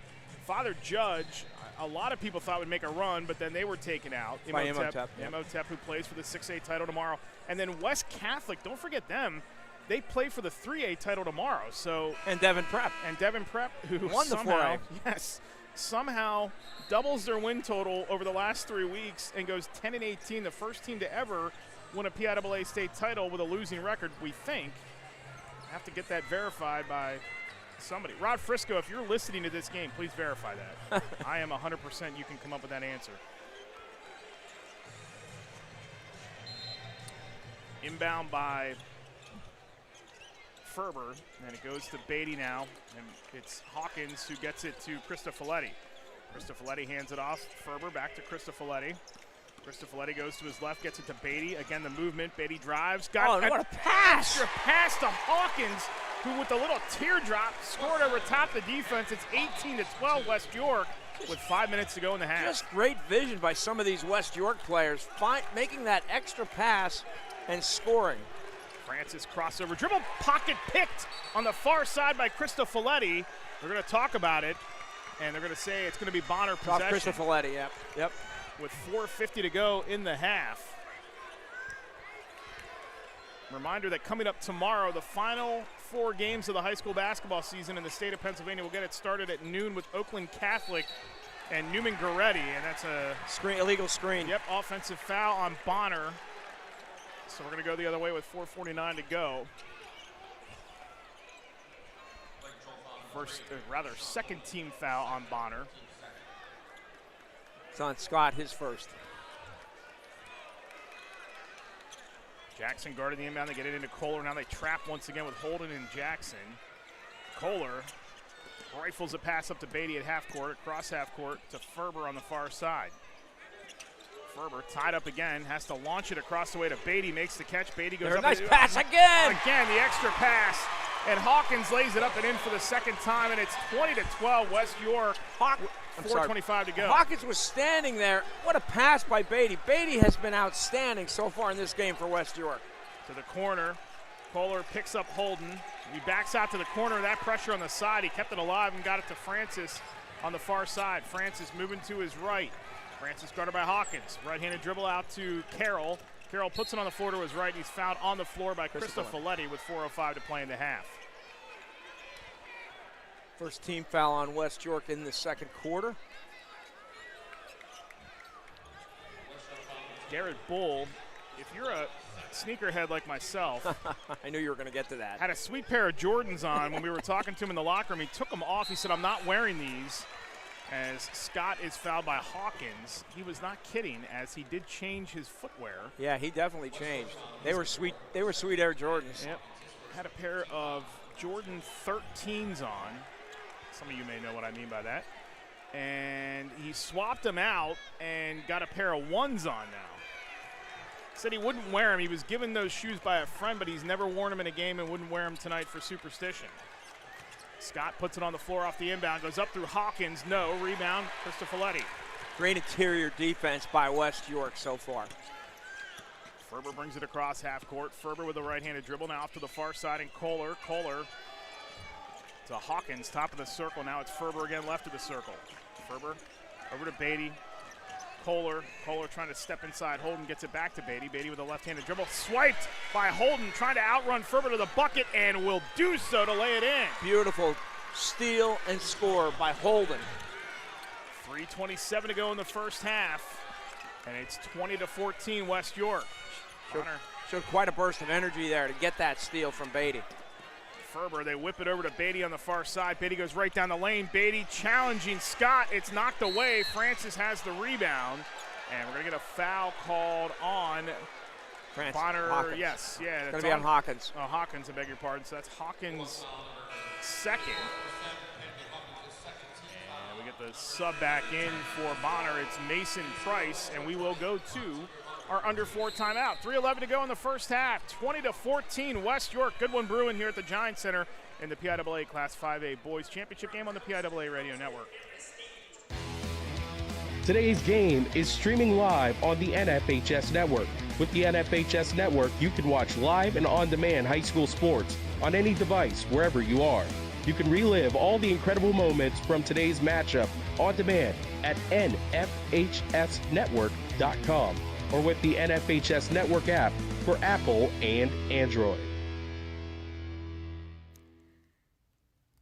Father Judge, a lot of people thought would make a run, but then they were taken out. By Imhotep. Imhotep, who plays for the 6A title tomorrow. And then West Catholic, don't forget them. they play for the 3A title tomorrow. So And Devon Prep. Who won the somehow, 4A. yes, somehow doubles their win total over the last 3 weeks and goes 10-18, the first team to ever win a PIAA state title with a losing record, we think. Have to get that verified by somebody. Rod Frisco, if you're listening to this game, please verify that. I am 100% you can come up with that answer. Inbound by Ferber, and it goes to Beatty now, and it's Hawkins who gets it to Cristofoletti. Cristofoletti hands it off. Ferber back to Cristofoletti. Cristofoletti goes to his left, gets it to Beatty. Again, the movement. Beatty drives. What a pass! Extra pass to Hawkins, who with a little teardrop scored over top the defense. It's 18-12 West York with 5 minutes to go in the half. Just great vision by some of these West York players, making that extra pass and scoring. Francis crossover dribble, pocket picked on the far side by Cristofoletti. We're going to talk about it, and they're going to say it's going to be Bonner possession. Cristofoletti, yep. With 4:50 to go in the half. Reminder that coming up tomorrow, the final 4 games of the high school basketball season in the state of Pennsylvania will get it started at noon with Oakland Catholic and Newman Goretti, and that's a illegal screen. Yep, offensive foul on Bonner. So we're going to go the other way with 4:49 to go. Second team foul on Bonner. It's on Scott, his first. Jackson guarded the inbound. They get it into Kohler. Now they trap once again with Holden and Jackson. Kohler rifles a pass up to Beatty at half court, across half court to Ferber on the far side. Ferber tied up again, has to launch it across the way to Beatty, makes the catch. Beatty goes up. Nice pass again! Again, the extra pass. And Hawkins lays it up and in for the second time, and it's 20-12 West York. 4:25 to go. Hawkins was standing there. What a pass by Beatty. Beatty has been outstanding so far in this game for West York. To the corner. Kohler picks up Holden. He backs out to the corner. That pressure on the side. He kept it alive and got it to Francis on the far side. Francis moving to his right. Francis guarded by Hawkins. Right-handed dribble out to Carroll. Carroll puts it on the floor to his right. And he's fouled on the floor by Cristofoletti with 4:05 to play in the half. First team foul on West York in the second quarter. Garrett Bull, if you're a sneakerhead like myself, I knew you were going to get to that. Had a sweet pair of Jordans on when we were talking to him in the locker room. He took them off. He said, I'm not wearing these. As Scott is fouled by Hawkins. He was not kidding, as he did change his footwear. Yeah, he definitely changed. They were sweet Air Jordans. Yep. Had a pair of Jordan 13s on. Some of you may know what I mean by that. And he swapped them out and got a pair of ones on now. Said he wouldn't wear them. He was given those shoes by a friend, but he's never worn them in a game and wouldn't wear them tonight for superstition. Scott puts it on the floor off the inbound, goes up through Hawkins. No, rebound, Cristofoletti. Great interior defense by West York so far. Ferber brings it across half court. Ferber with a right-handed dribble now off to the far side, and Kohler to Hawkins, top of the circle. Now it's Ferber again, left of the circle. Ferber over to Beatty. Kohler trying to step inside. Holden gets it back to Beatty. Beatty with a left-handed dribble. Swiped by Holden, trying to outrun Ferber to the bucket, and will do so to lay it in. Beautiful steal and score by Holden. 3:27 to go in the first half, and it's 20-14 West York. Showed quite a burst of energy there to get that steal from Beatty. Ferber, they whip it over to Beatty on the far side. Beatty goes right down the lane. Beatty challenging Scott. It's knocked away. Francis has the rebound. And we're going to get a foul called on Francis. Bonner. Hawkins. Yes, yeah. It's going to be on Hawkins. Hawkins, I beg your pardon. So that's Hawkins' second. And we get the sub back in for Bonner. It's Mason Price, and we will go to our under 4 timeout. 3:11 to go in the first half. 20-14 West York. Good one brewing here at the Giant Center in the PIAA Class 5A Boys Championship game on the PIAA Radio Network. Today's game is streaming live on the NFHS Network. With the NFHS Network, you can watch live and on-demand high school sports on any device, wherever you are. You can relive all the incredible moments from today's matchup on demand at nfhsnetwork.com or with the NFHS Network app for Apple and Android.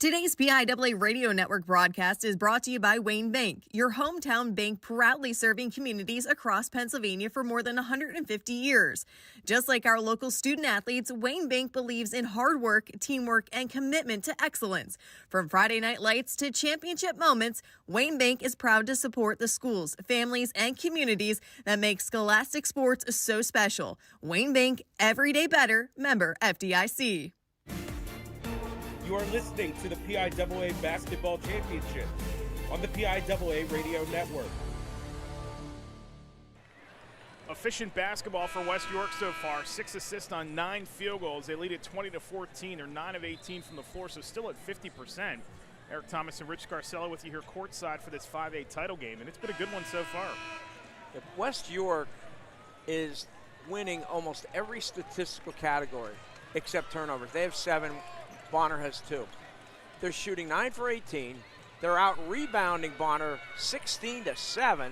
Today's PIAA Radio Network broadcast is brought to you by Wayne Bank, your hometown bank proudly serving communities across Pennsylvania for more than 150 years. Just like our local student athletes, Wayne Bank believes in hard work, teamwork, and commitment to excellence. From Friday night lights to championship moments, Wayne Bank is proud to support the schools, families, and communities that make scholastic sports so special. Wayne Bank, every day better, member FDIC. You are listening to the PIAA Basketball Championship on the PIAA Radio Network. Efficient basketball for West York so far. 6 assists on 9 field goals. They lead at 20-14. They're 9 of 18 from the floor, so still at 50%. Eric Thomas and Rich Scarcella with you here courtside for this 5A title game, and it's been a good one so far. West York is winning almost every statistical category except turnovers. They have 7. Bonner has 2. They're shooting 9 for 18. They're out rebounding Bonner 16-7,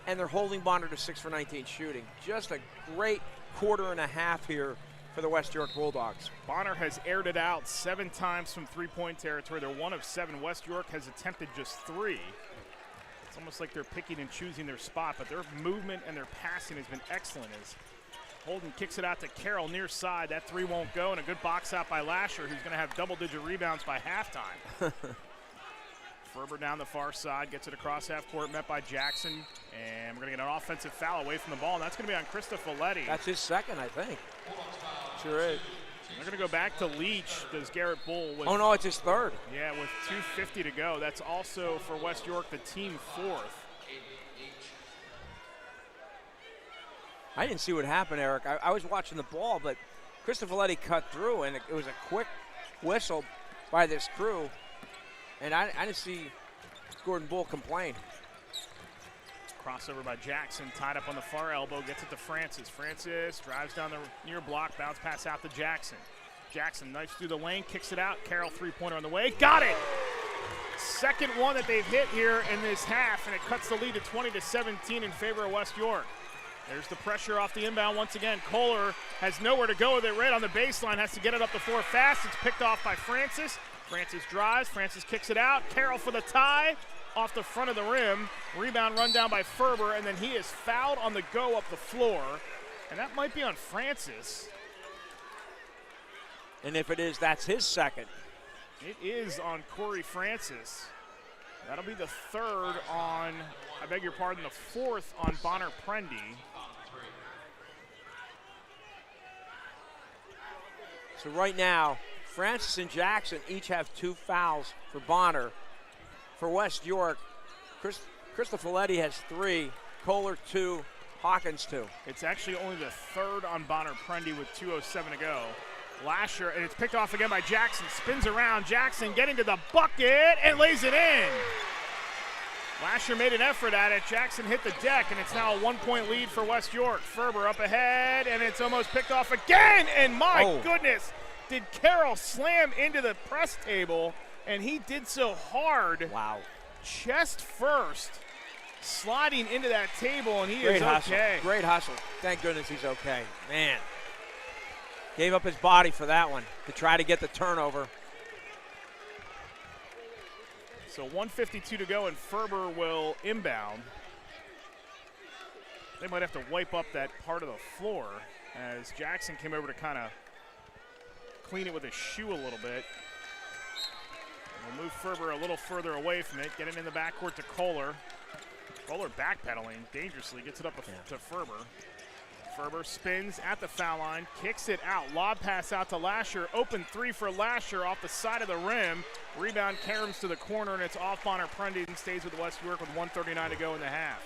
and they're holding Bonner to 6 for 19 shooting. Just a great quarter and a half here for the West York Bulldogs. Bonner has aired it out 7 times from three-point territory. They're 1 of 7. West York has attempted just 3. It's almost like they're picking and choosing their spot, but their movement and their passing has been excellent. As Holden kicks it out to Carroll near side. That 3 won't go, and a good box out by Lasher, who's going to have double-digit rebounds by halftime. Ferber down the far side, gets it across half court, met by Jackson, and we're going to get an offensive foul away from the ball, and that's going to be on Krista Folletti. That's his second, I think. Sure is. They're going to go back to Leach, does Garrett Bull. With, oh, no, it's his third. Yeah, with 2:50 to go. That's also for West York, the team 4th. I didn't see what happened, Eric. I was watching the ball, but Krista Folletti cut through, and it was a quick whistle by this crew, and I didn't see Gordon Bull complain. Crossover by Jackson, tied up on the far elbow, gets it to Francis. Francis drives down the near block, bounce pass out to Jackson. Jackson knifes through the lane, kicks it out. Carroll 3-pointer on the way, got it! Second one that they've hit here in this half, and it cuts the lead to 20-17 in favor of West York. There's the pressure off the inbound once again. Kohler has nowhere to go with it right on the baseline, has to get it up the floor fast. It's picked off by Francis. Francis drives, Francis kicks it out. Carroll for the tie, off the front of the rim. Rebound run down by Ferber, and then he is fouled on the go up the floor. And that might be on Francis. And if it is, that's his second. It is on Corey Francis. That'll be the 3rd on, I beg your pardon, the 4th on Bonner Prendy. So right now, Francis and Jackson each have 2 fouls for Bonner. For West York, Krista Folletti has 3, Kohler 2, Hawkins 2. It's actually only the 3rd on Bonner Prendy with 2:07 to go. Lasher, and it's picked off again by Jackson. Spins around, Jackson getting to the bucket and lays it in. Lasher made an effort at it. Jackson hit the deck, and it's now a 1-point lead for West York. Ferber up ahead, and it's almost picked off again. And my goodness, did Carroll slam into the press table, and he did so hard. Wow. Chest first, sliding into that table, and he Great is hustle. okay. Great hustle. Thank goodness he's okay. Man. Gave up his body for that one to try to get the turnover. So 1:52 to go, and Ferber will inbound. They might have to wipe up that part of the floor as Jackson came over to kind of clean it with his shoe a little bit. We'll move Ferber a little further away from it, get it in the backcourt to Kohler. Kohler backpedaling dangerously, gets it up to Ferber. Ferber spins at the foul line, kicks it out. Lob pass out to Lasher. Open 3 for Lasher off the side of the rim. Rebound caroms to the corner, and it's off Bonner Prendy and stays with West York with 1:39 to go in the half.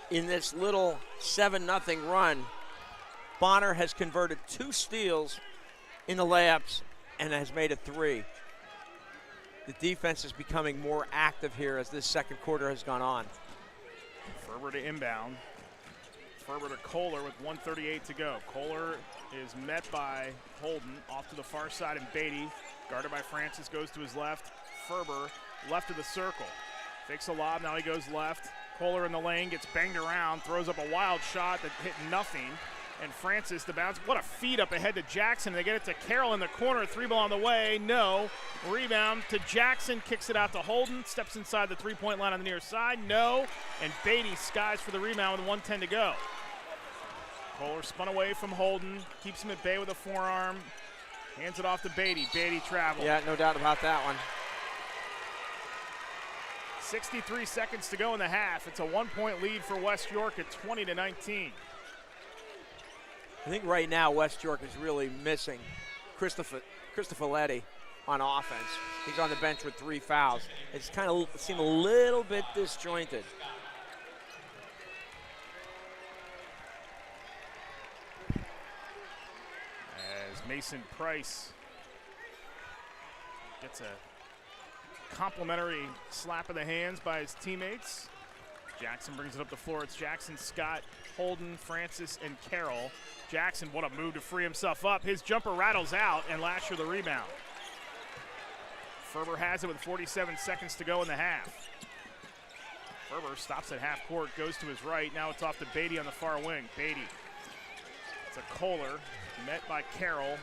In this little 7-0 run, Bonner has converted 2 steals in the layups and has made a 3. The defense is becoming more active here as this second quarter has gone on. Ferber to inbound. Ferber to Kohler with 1:38 to go. Kohler is met by Holden off to the far side, and Beatty, guarded by Francis, goes to his left. Ferber left of the circle. Fakes a lob, now he goes left. Kohler in the lane, gets banged around, throws up a wild shot that hit nothing. And Francis, the bounce. What a feed up ahead to Jackson. They get it to Carroll in the corner. 3-ball on the way. No. Rebound to Jackson. Kicks it out to Holden. Steps inside the three-point line on the near side. No. And Beatty skies for the rebound with 1:10 to go. Kohler spun away from Holden. Keeps him at bay with a forearm. Hands it off to Beatty. Beatty travel. Yeah, no doubt about that one. 63 seconds to go in the half. It's a 1-point lead for West York at 20-19. I think right now West York is really missing Cristofoletti on offense. He's on the bench with 3 fouls. It's kind of seemed a little bit disjointed. As Mason Price gets a complimentary slap of the hands by his teammates. Jackson brings it up the floor. It's Jackson, Scott, Holden, Francis, and Carroll. Jackson, what a move to free himself up. His jumper rattles out, and Lasher the rebound. Ferber has it with 47 seconds to go in the half. Ferber stops at half court, goes to his right. Now it's off to Beatty on the far wing. Beatty. It's a Kohler, met by Carroll.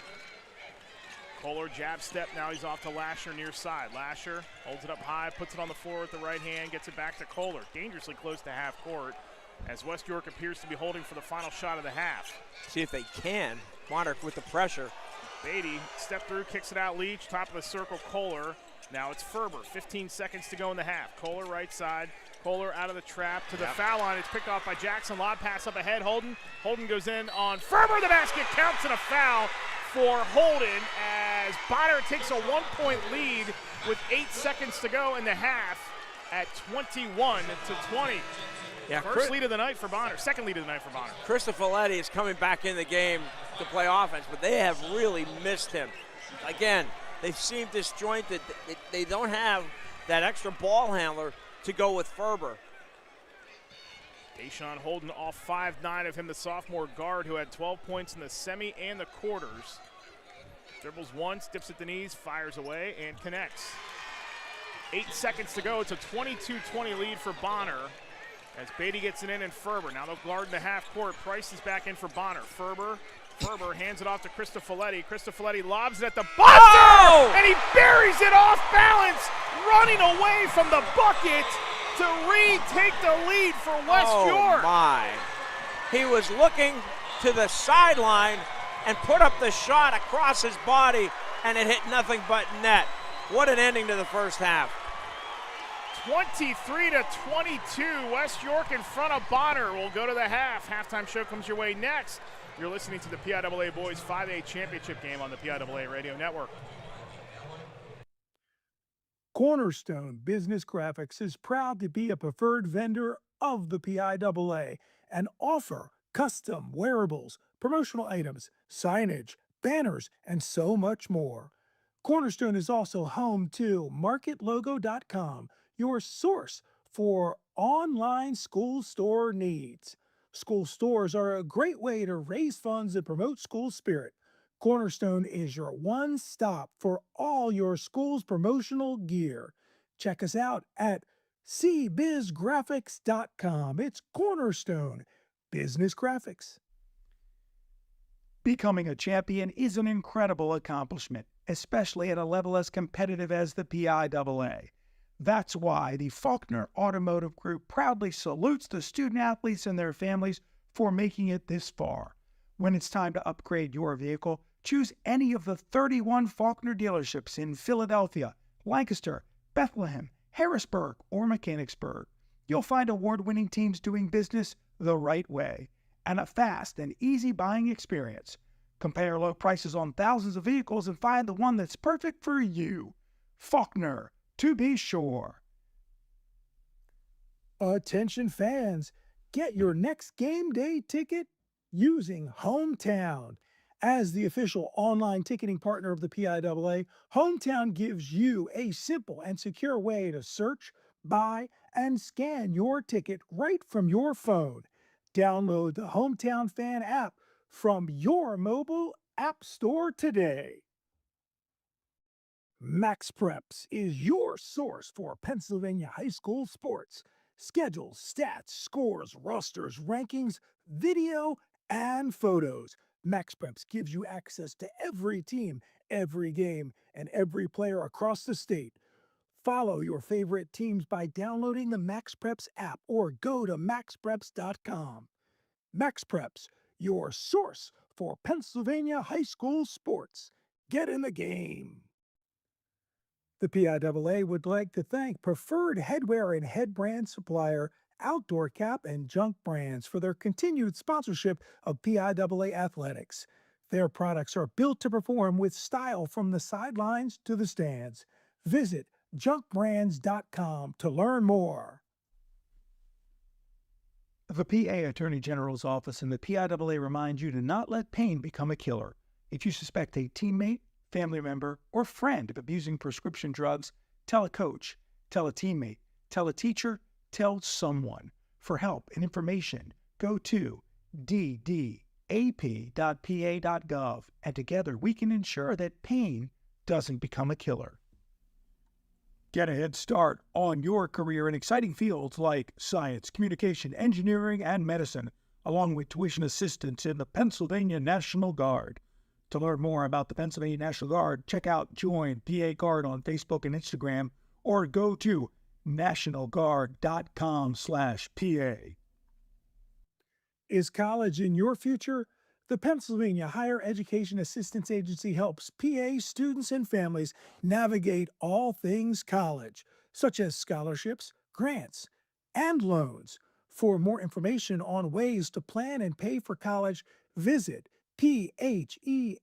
Kohler jab step, now he's off to Lasher near side. Lasher holds it up high, puts it on the floor with the right hand, gets it back to Kohler. Dangerously close to half court as West York appears to be holding for the final shot of the half. See if they can. Monarch with the pressure. Beatty step through, kicks it out Leach, top of the circle Kohler. Now it's Ferber, 15 seconds to go in the half. Kohler right side, Kohler out of the trap to the foul line. It's picked off by Jackson, lob pass up ahead, Holden. Holden goes in on Ferber, the basket counts and a foul for Holden as Bonner takes a 1-point lead with 8 seconds to go in the half at 21-20. Yeah, First lead of the night for Bonner, second lead of the night for Bonner. Cristofoletti is coming back in the game to play offense, but they have really missed him. Again, they seem disjointed. They don't have that extra ball handler to go with Ferber. Deshaun Holden off 5'9" of him, the sophomore guard who had 12 points in the semi and the quarters. Dribbles once, dips at the knees, fires away, and connects. 8 seconds to go. It's a 22-20 lead for Bonner as Beatty gets it in and Ferber. Now they'll guard in the half court. Price is back in for Bonner. Ferber hands it off to Cristofoletti. Cristofoletti lobs it at the buzzer, and he buries it off balance, running away from the bucket to retake the lead for West York. Oh my. He was looking to the sideline and put up the shot across his body, and it hit nothing but net. What an ending to the first half. 23-22, West York in front of Bonner. We'll go to the half. Halftime show comes your way next. You're listening to the PIAA Boys 5A Championship game on the PIAA Radio Network. Cornerstone Business Graphics is proud to be a preferred vendor of the PIAA and offer custom wearables, promotional items, signage, banners, and so much more. Cornerstone is also home to MarketLogo.com, your source for online school store needs. School stores are a great way to raise funds and promote school spirit. Cornerstone is your one stop for all your school's promotional gear. Check us out at cbizgraphics.com. It's Cornerstone Business Graphics. Becoming a champion is an incredible accomplishment, especially at a level as competitive as the PIAA. That's why the Faulkner Automotive Group proudly salutes the student athletes and their families for making it this far. When it's time to upgrade your vehicle, choose any of the 31 Faulkner dealerships in Philadelphia, Lancaster, Bethlehem, Harrisburg, or Mechanicsburg. You'll find award-winning teams doing business the right way and a fast and easy buying experience. Compare low prices on thousands of vehicles and find the one that's perfect for you. Faulkner, to be sure. Attention fans, get your next game day ticket using Hometown. As the official online ticketing partner of the PIAA, Hometown gives you a simple and secure way to search, buy, and scan your ticket right from your phone. Download the Hometown Fan app from your mobile app store today. Max Preps is your source for Pennsylvania high school sports. Schedules, stats, scores, rosters, rankings, video, and photos. MaxPreps gives you access to every team, every game, and every player across the state. Follow your favorite teams by downloading the MaxPreps app or go to maxpreps.com. MaxPreps, your source for Pennsylvania high school sports. Get in the game. The PIAA would like to thank Preferred Headwear and Headbrand supplier Outdoor Cap and Junk Brands for their continued sponsorship of PIAA athletics. Their products are built to perform with style from the sidelines to the stands. Visit junkbrands.com to learn more. The PA Attorney General's Office and the PIAA remind you to not let pain become a killer. If you suspect a teammate, family member, or friend of abusing prescription drugs, tell a coach, tell a teammate, tell a teacher, tell someone. For help and information, go to ddap.pa.gov, and together we can ensure that pain doesn't become a killer. Get a head start on your career in exciting fields like science, communication, engineering, and medicine, along with tuition assistance in the Pennsylvania National Guard. To learn more about the Pennsylvania National Guard, check out Join PA Guard on Facebook and Instagram, or go to nationalguard.com/PA. Is college in your future? The Pennsylvania Higher Education Assistance Agency helps PA students and families navigate all things college, such as scholarships, grants, and loans. For more information on ways to plan and pay for college, visit PHEAA.org.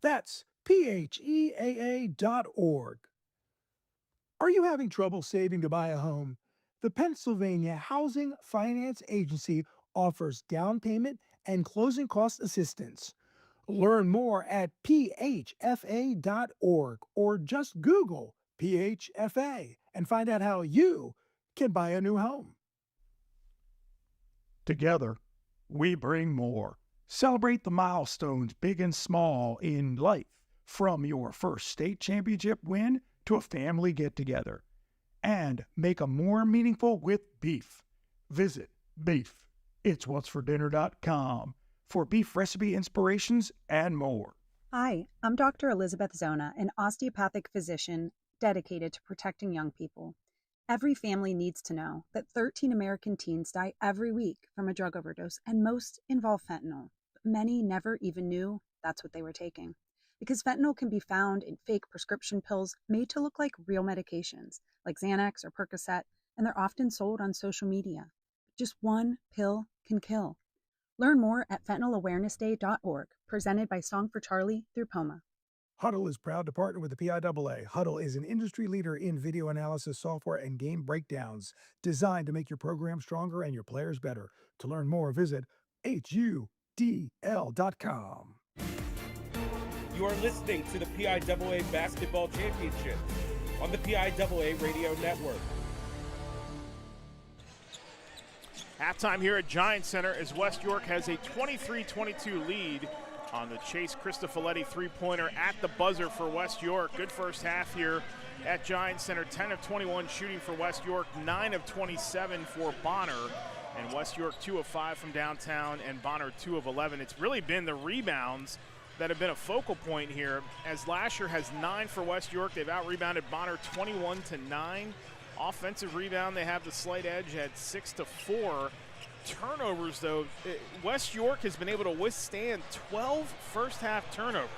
That's PHEAA.org. Are you having trouble saving to buy a home? The Pennsylvania Housing Finance Agency offers down payment and closing cost assistance. Learn more at phfa.org or just Google PHFA and find out how you can buy a new home. Together, we bring more. Celebrate the milestones, big and small, in life, from your first state championship win to a family get-together. And make them more meaningful with beef. Visit beefitswhatsfordinner.com for beef recipe inspirations and more. Hi, I'm Dr. Elizabeth Zona, an osteopathic physician dedicated to protecting young people. Every family needs to know that 13 American teens die every week from a drug overdose, and most involve fentanyl. But many never even knew that's what they were taking, because fentanyl can be found in fake prescription pills made to look like real medications, like Xanax or Percocet, and they're often sold on social media. Just one pill can kill. Learn more at fentanylawarenessday.org, presented by Song for Charlie through POMA. Huddle is proud to partner with the PIAA. Huddle is an industry leader in video analysis software and game breakdowns, designed to make your program stronger and your players better. To learn more, visit HUDL.com. You are listening to the PIAA Basketball Championship on the PIAA Radio Network. Halftime here at Giant Center as West York has a 23-22 lead on the Chase Cristofoletti three-pointer at the buzzer for West York. Good first half here at Giant Center. 10 of 21 shooting for West York, 9 of 27 for Bonner. And West York 2 of 5 from downtown, and Bonner 2 of 11. It's really been the rebounds that have been a focal point here, as Lasher has 9 for West York. They've out-rebounded Bonner 21-9. Offensive rebound, they have the slight edge at 6-4. Turnovers, though, West York has been able to withstand 12 first-half turnovers.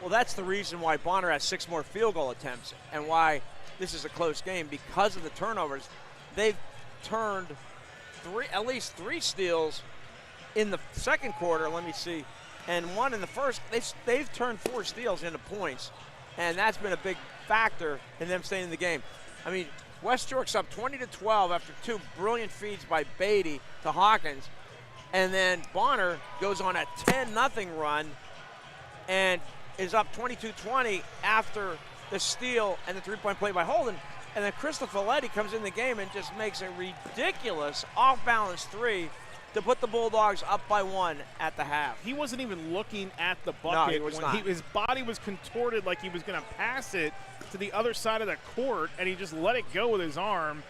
Well, that's the reason why Bonner has 6 more field goal attempts and why this is a close game, because of the turnovers. They've turned at least 3 steals in the second quarter, let me see, and 1 in the first. They've turned 4 steals into points, and that's been a big factor in them staying in the game. I mean, West York's up 20-12 after 2 brilliant feeds by Beatty to Hawkins, and then Bonner goes on a 10-0 run and is up 22-20 after the steal and the three-point play by Holden. And then Cristofoletti comes in the game and just makes a ridiculous off-balance 3 to put the Bulldogs up by 1 at the half. He wasn't even looking at the bucket. No, he was not. His body was contorted like he was going to pass it to the other side of the court, and he just let it go with his arm.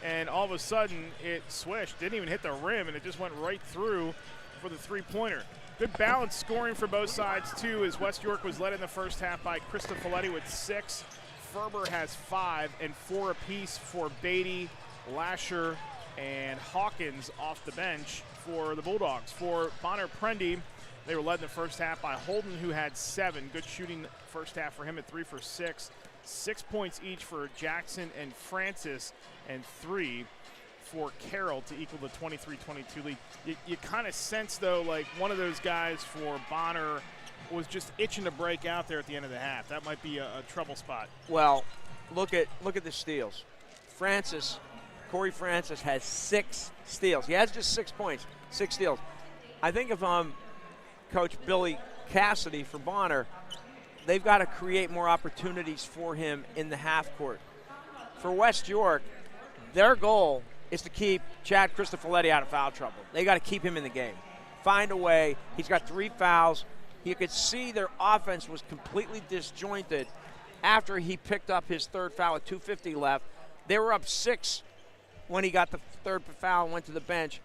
and all of a sudden it swished. Didn't even hit the rim, and it just went right through for the three-pointer. Good balanced scoring for both sides, too, as West York was led in the first half by Krista Folletti with 6. Ferber has 5, and 4 apiece for Beatty, Lasher, and Hawkins off the bench for the Bulldogs. For Bonner Prendy, they were led in the first half by Holden, who had 7. Good shooting first half for him at 3 for 6. 6 points each for Jackson and Francis, and 3 for Carroll to equal the 23-22 lead. You kind of sense, though, like one of those guys for Bonner was just itching to break out there at the end of the half. That might be a trouble spot. Well, look at the steals. Corey Francis has 6 steals. He has just 6 points, 6 steals. I think if I'm Coach Billy Cassidy for Bonner, they've got to create more opportunities for him in the half court. For West York, their goal is to keep Chad Cristofoletti out of foul trouble. They got to keep him in the game. Find a way. He's got 3 fouls. You could see their offense was completely disjointed after he picked up his 3rd foul with 2:50 left. They were up 6 when he got the 3rd foul and went to the bench.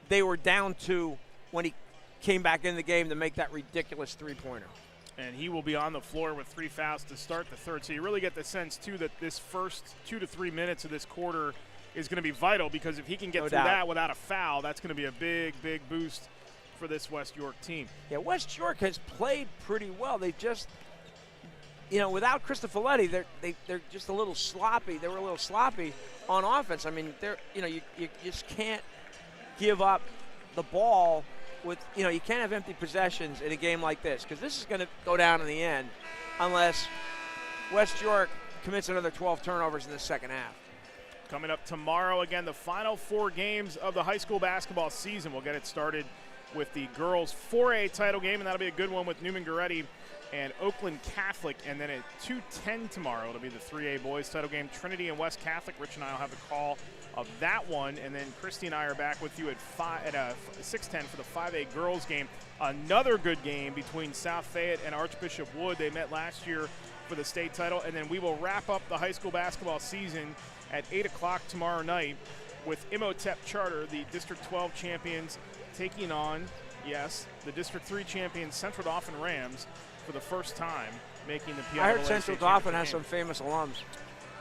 They were down 2 when he came back in the game to make that ridiculous three-pointer. And he will be on the floor with 3 fouls to start the third. So you really get the sense, too, that this first 2 to 3 minutes of this quarter is going to be vital, because if he can get through that without a foul, that's going to be a big, big boost for this West York team. Yeah, West York has played pretty well. They just, without Cristofoletti, they're just a little sloppy. They were a little sloppy on offense. I mean, you just can't give up the ball with, you can't have empty possessions in a game like this, because this is going to go down in the end unless West York commits another 12 turnovers in the second half. Coming up tomorrow, again, the final 4 games of the high school basketball season. We'll get it started with the girls' 4A title game, and that'll be a good one with Newman Goretti and Oakland Catholic. And then at 2:10 tomorrow, it'll be the 3A boys title game, Trinity and West Catholic. Rich and I will have the call of that one, and then Christy and I are back with you at 6:10 for the 5A girls game. Another good game between South Fayette and Archbishop Wood. They met last year for the state title, and then we will wrap up the high school basketball season at 8 o'clock tomorrow night with Imhotep Charter, the District 12 champions, taking on, the District 3 champions Central Dauphin Rams for the first time, making the PIAA. I heard Central Dauphin has some famous alums.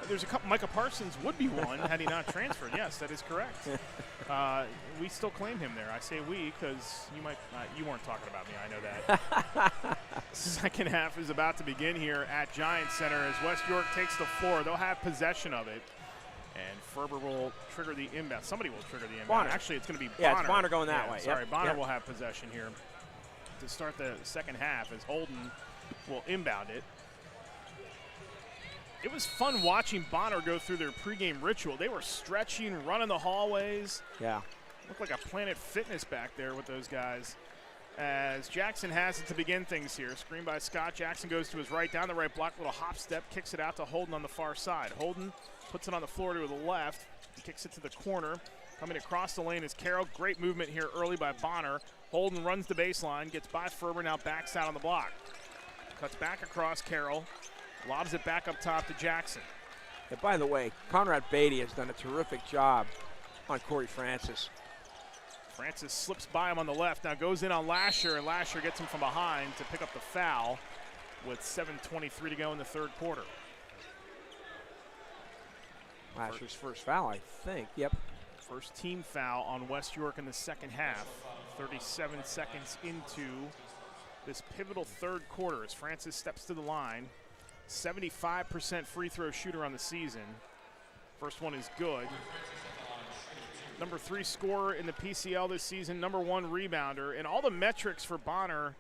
There's a couple. Micah Parsons would be one had he not transferred. Yes, that is correct. We still claim him there. I say we because you weren't talking about me. I know that. Second half is about to begin here at Giant Center as West York takes the floor. They'll have possession of it. And Ferber will trigger the inbound. Somebody will trigger the inbound. Bonner. Actually, it's going to be Bonner. Yeah, it's Bonner going that way. Sorry, yep. Bonner will have possession here to start the second half as Holden will inbound it. It was fun watching Bonner go through their pregame ritual. They were stretching, running the hallways. Yeah. Looked like a Planet Fitness back there with those guys. As Jackson has it to begin things here. Screen by Scott. Jackson goes to his right, down the right block, little hop step, kicks it out to Holden on the far side. Holden puts it on the floor to the left. He kicks it to the corner. Coming across the lane is Carroll. Great movement here early by Bonner. Holden runs the baseline, gets by Ferber, now backs out on the block. Cuts back across Carroll. Lobs it back up top to Jackson. And by the way, Conrad Beatty has done a terrific job on Corey Francis. Francis slips by him on the left, now goes in on Lasher, and Lasher gets him from behind to pick up the foul with 7:23 to go in the third quarter. Lasher's first foul, I think. Yep. First team foul on West York in the second half. 37 seconds into this pivotal third quarter as Francis steps to the line. 75% free throw shooter on the season. First one is good. Number 3 scorer in the PCL this season, number 1 rebounder, and all the metrics for Bonner,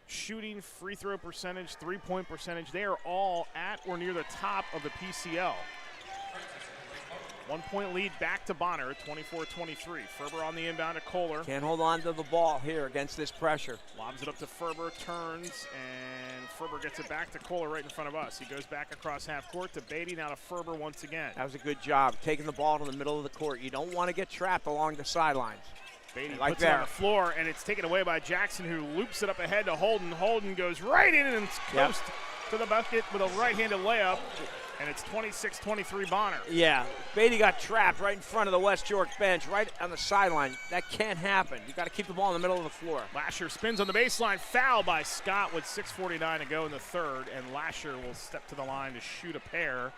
shooting, free throw percentage, 3-point percentage, they are all at or near the top of the PCL. 1 point lead back to Bonner, 24-23. Ferber on the inbound to Kohler. Can't hold on to the ball here against this pressure. Lobs it up to Ferber, turns, and Ferber gets it back to Kohler right in front of us. He goes back across half court to Beatty, now to Ferber once again. That was a good job, taking the ball to the middle of the court. You don't want to get trapped along the sidelines. Beatty puts it on the floor, and it's taken away by Jackson, who loops it up ahead to Holden. Holden goes right in and close to the bucket with a right-handed layup. And it's 26-23 Bonner. Yeah, Beatty got trapped right in front of the West York bench, right on the sideline. That can't happen. You got to keep the ball in the middle of the floor. Lasher spins on the baseline, foul by Scott with 6:49 to go in the third, and Lasher will step to the line to shoot a pair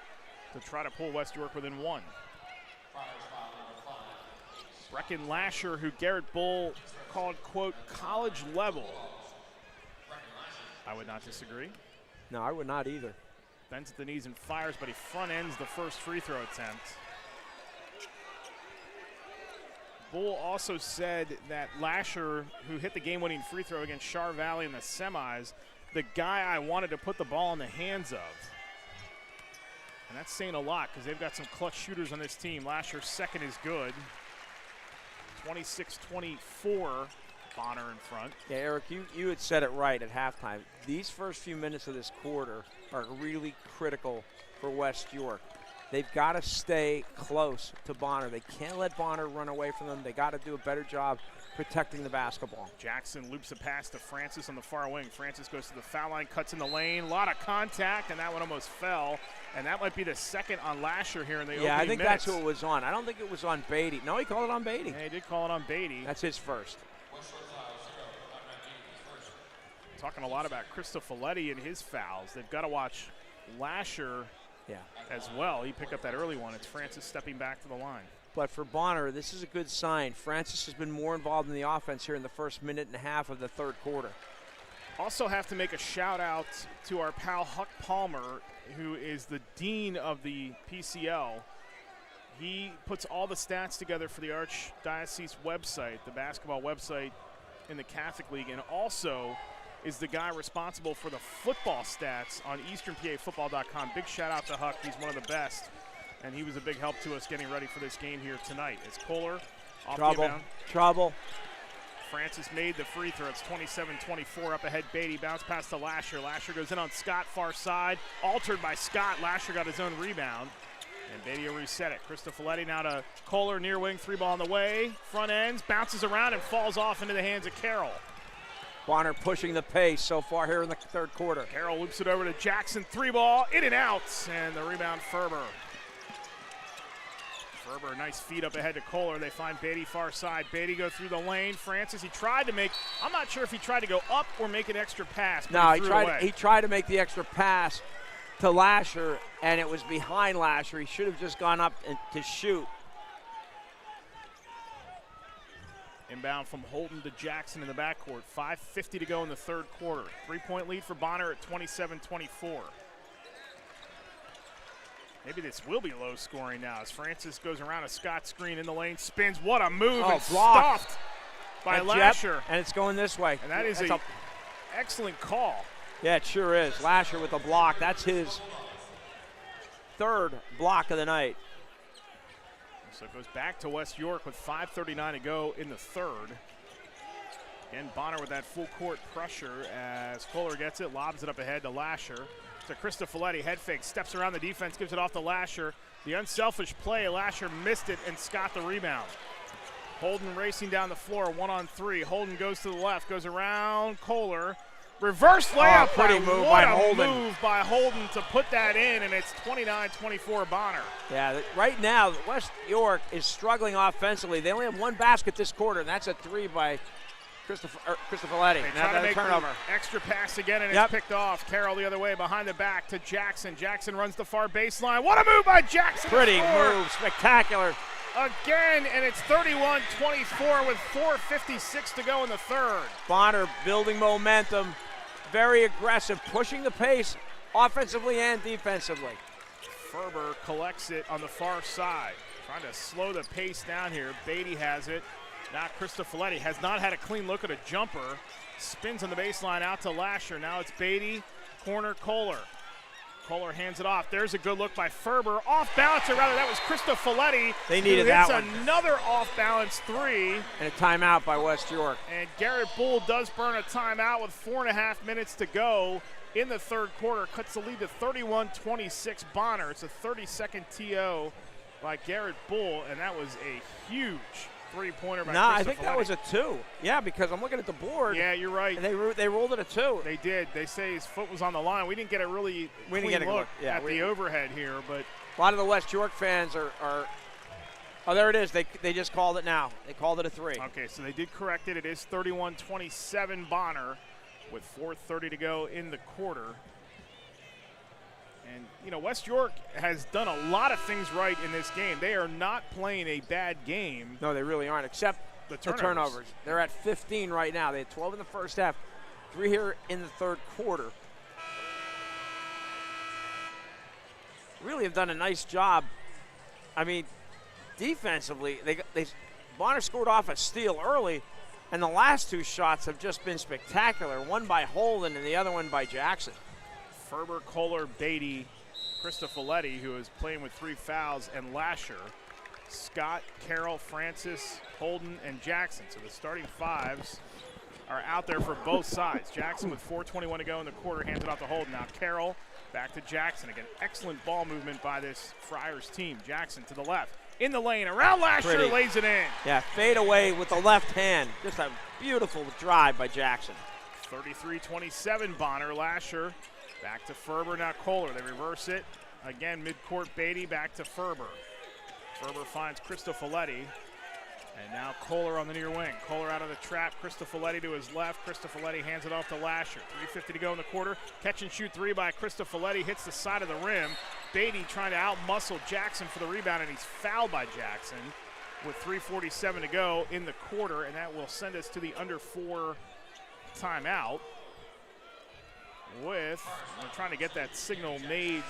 to try to pull West York within one. Brecken Lasher, who Garrett Bull called, quote, college level. I would not disagree. No, I would not either. Bends at the knees and fires, but he front ends the first free throw attempt. Bull also said that Lasher, who hit the game-winning free throw against Char Valley in the semis, the guy I wanted to put the ball in the hands of. And that's saying a lot because they've got some clutch shooters on this team. Lasher's second is good. 26-24. Bonner in front. Yeah, Eric, you had said it right at halftime. These first few minutes of this quarter are really critical for West York. They've got to stay close to Bonner. They can't let Bonner run away from them. They got to do a better job protecting the basketball. Jackson loops a pass to Francis on the far wing. Francis goes to the foul line, cuts in the lane. A lot of contact, and that one almost fell. And that might be the second on Lasher here in the opening Yeah, I think minutes. that's who it was on. I don't think it was on Beatty. No, he called it on Beatty. Yeah, he did call it on Beatty. That's his first. Talking a lot about Cristofoletti and his fouls. They've got to watch Lasher as well. He picked up that early one. It's Francis stepping back to the line. But for Bonner, this is a good sign. Francis has been more involved in the offense here in the first minute and a half of the third quarter. Also have to make a shout out to our pal Huck Palmer, who is the dean of the PCL. He puts all the stats together for the Archdiocese website, the basketball website in the Catholic League, and also is the guy responsible for the football stats on EasternPAFootball.com. Big shout out to Huck. He's one of the best, and he was a big help to us getting ready for this game here tonight. It's Kohler off the inbound. Trouble. Francis made the free throw. It's 27-24 up ahead. Beatty bounce pass to Lasher. Lasher goes in on Scott, far side. Altered by Scott. Lasher got his own rebound. And Beatty will reset it. Cristofoletti now to Kohler, near wing, three ball on the way. Front ends, bounces around and falls off into the hands of Carroll. Bonner pushing the pace so far here in the third quarter. Carroll loops it over to Jackson, three ball, in and out. And the rebound, Ferber. Ferber, nice feed up ahead to Kohler. They find Beatty far side. Beatty go through the lane. Francis, he tried to make, I'm not sure if he tried to go up or make an extra pass. No, he tried to make the extra pass to Lasher, and it was behind Lasher. He should have just gone up to shoot. Inbound from Holton to Jackson in the backcourt. 5:50 to go in the third quarter. 3-point lead for Bonner at 27-24. Maybe this will be low scoring now as Francis goes around a Scott screen in the lane, spins. What a move, and blocked stuffed by Lasher. And it's going this way. And that is an excellent call. Yeah, it sure is. Lasher with a block. That's his third block of the night. So it goes back to West York with 5:39 to go in the third. Again, Bonner with that full court pressure as Kohler gets it, lobs it up ahead to Lasher. To Cristofoletti, head fake, steps around the defense, gives it off to Lasher. The unselfish play, Lasher missed it, and Scott the rebound. Holden racing down the floor, 1-on-3. Holden goes to the left, goes around Kohler. Reverse layup, pretty move by Holden. Move by Holden to put that in, and it's 29-24 Bonner. Yeah, right now West York is struggling offensively. They only have one basket this quarter, and that's a three by Cristofoletti. They try to make turnover. Extra pass again, and it's picked off. Carroll the other way, behind the back to Jackson. Jackson runs the far baseline. What a move by Jackson! Pretty move, spectacular. Again, and it's 31-24 with 4:56 to go in the third. Bonner building momentum, very aggressive, pushing the pace offensively and defensively. Ferber collects it on the far side, trying to slow the pace down here. Beatty has it. Now Cristofoletti has not had a clean look at a jumper. Spins on the baseline out to Lasher. Now it's Beatty, corner Kohler. Kohler hands it off. There's a good look by Ferber. Off balance, or rather that was Cristofoletti. They needed that one. Another off balance three. And a timeout by West York. And Garrett Bull does burn a timeout with 4.5 minutes to go in the third quarter. Cuts the lead to 31-26 Bonner. It's a 30-second TO by Garrett Bull, and that was a huge three-pointer by No, Krista I think that Folletti. was a 2. Yeah, because I'm looking at the board. Yeah, you're right. And they rolled it a 2. They did. They say his foot was on the line. We didn't get a really clean look at the overhead here, but a lot of the West York fans are oh, there it is. They just called it now. They called it a 3. okay, so they did correct it. It is 31-27 Bonner with 4:30 to go in the quarter. And, you know, West York has done a lot of things right in this game. They are not playing a bad game. No, they really aren't, except the turnovers. They're at 15 right now. They had 12 in the first half, 3 here in the third quarter. Really have done a nice job. I mean, defensively, Bonner scored off a steal early, and the last 2 shots have just been spectacular. One by Holden and the other one by Jackson. Ferber, Kohler, Beatty, Krista Folletti, who is playing with 3 fouls, and Lasher. Scott, Carroll, Francis, Holden, and Jackson. So the starting 5s are out there for both sides. Jackson with 4:21 to go in the quarter, hands it off to Holden. Now Carroll back to Jackson. Again, excellent ball movement by this Friars team. Jackson to the left. In the lane, around Lasher, lays it in. Yeah, fade away with the left hand. Just a beautiful drive by Jackson. 33-27 Bonner. Lasher back to Ferber, now Kohler. They reverse it. Again, midcourt Beatty back to Ferber. Ferber finds Krista Folletti. And now Kohler on the near wing. Kohler out of the trap. Krista Folletti to his left. Krista Folletti hands it off to Lasher. 3:50 to go in the quarter. Catch and shoot 3 by Krista Folletti. Hits the side of the rim. Beatty trying to out-muscle Jackson for the rebound, and he's fouled by Jackson with 3:47 to go in the quarter, and that will send us to the under 4 timeout. We're trying to get that signal made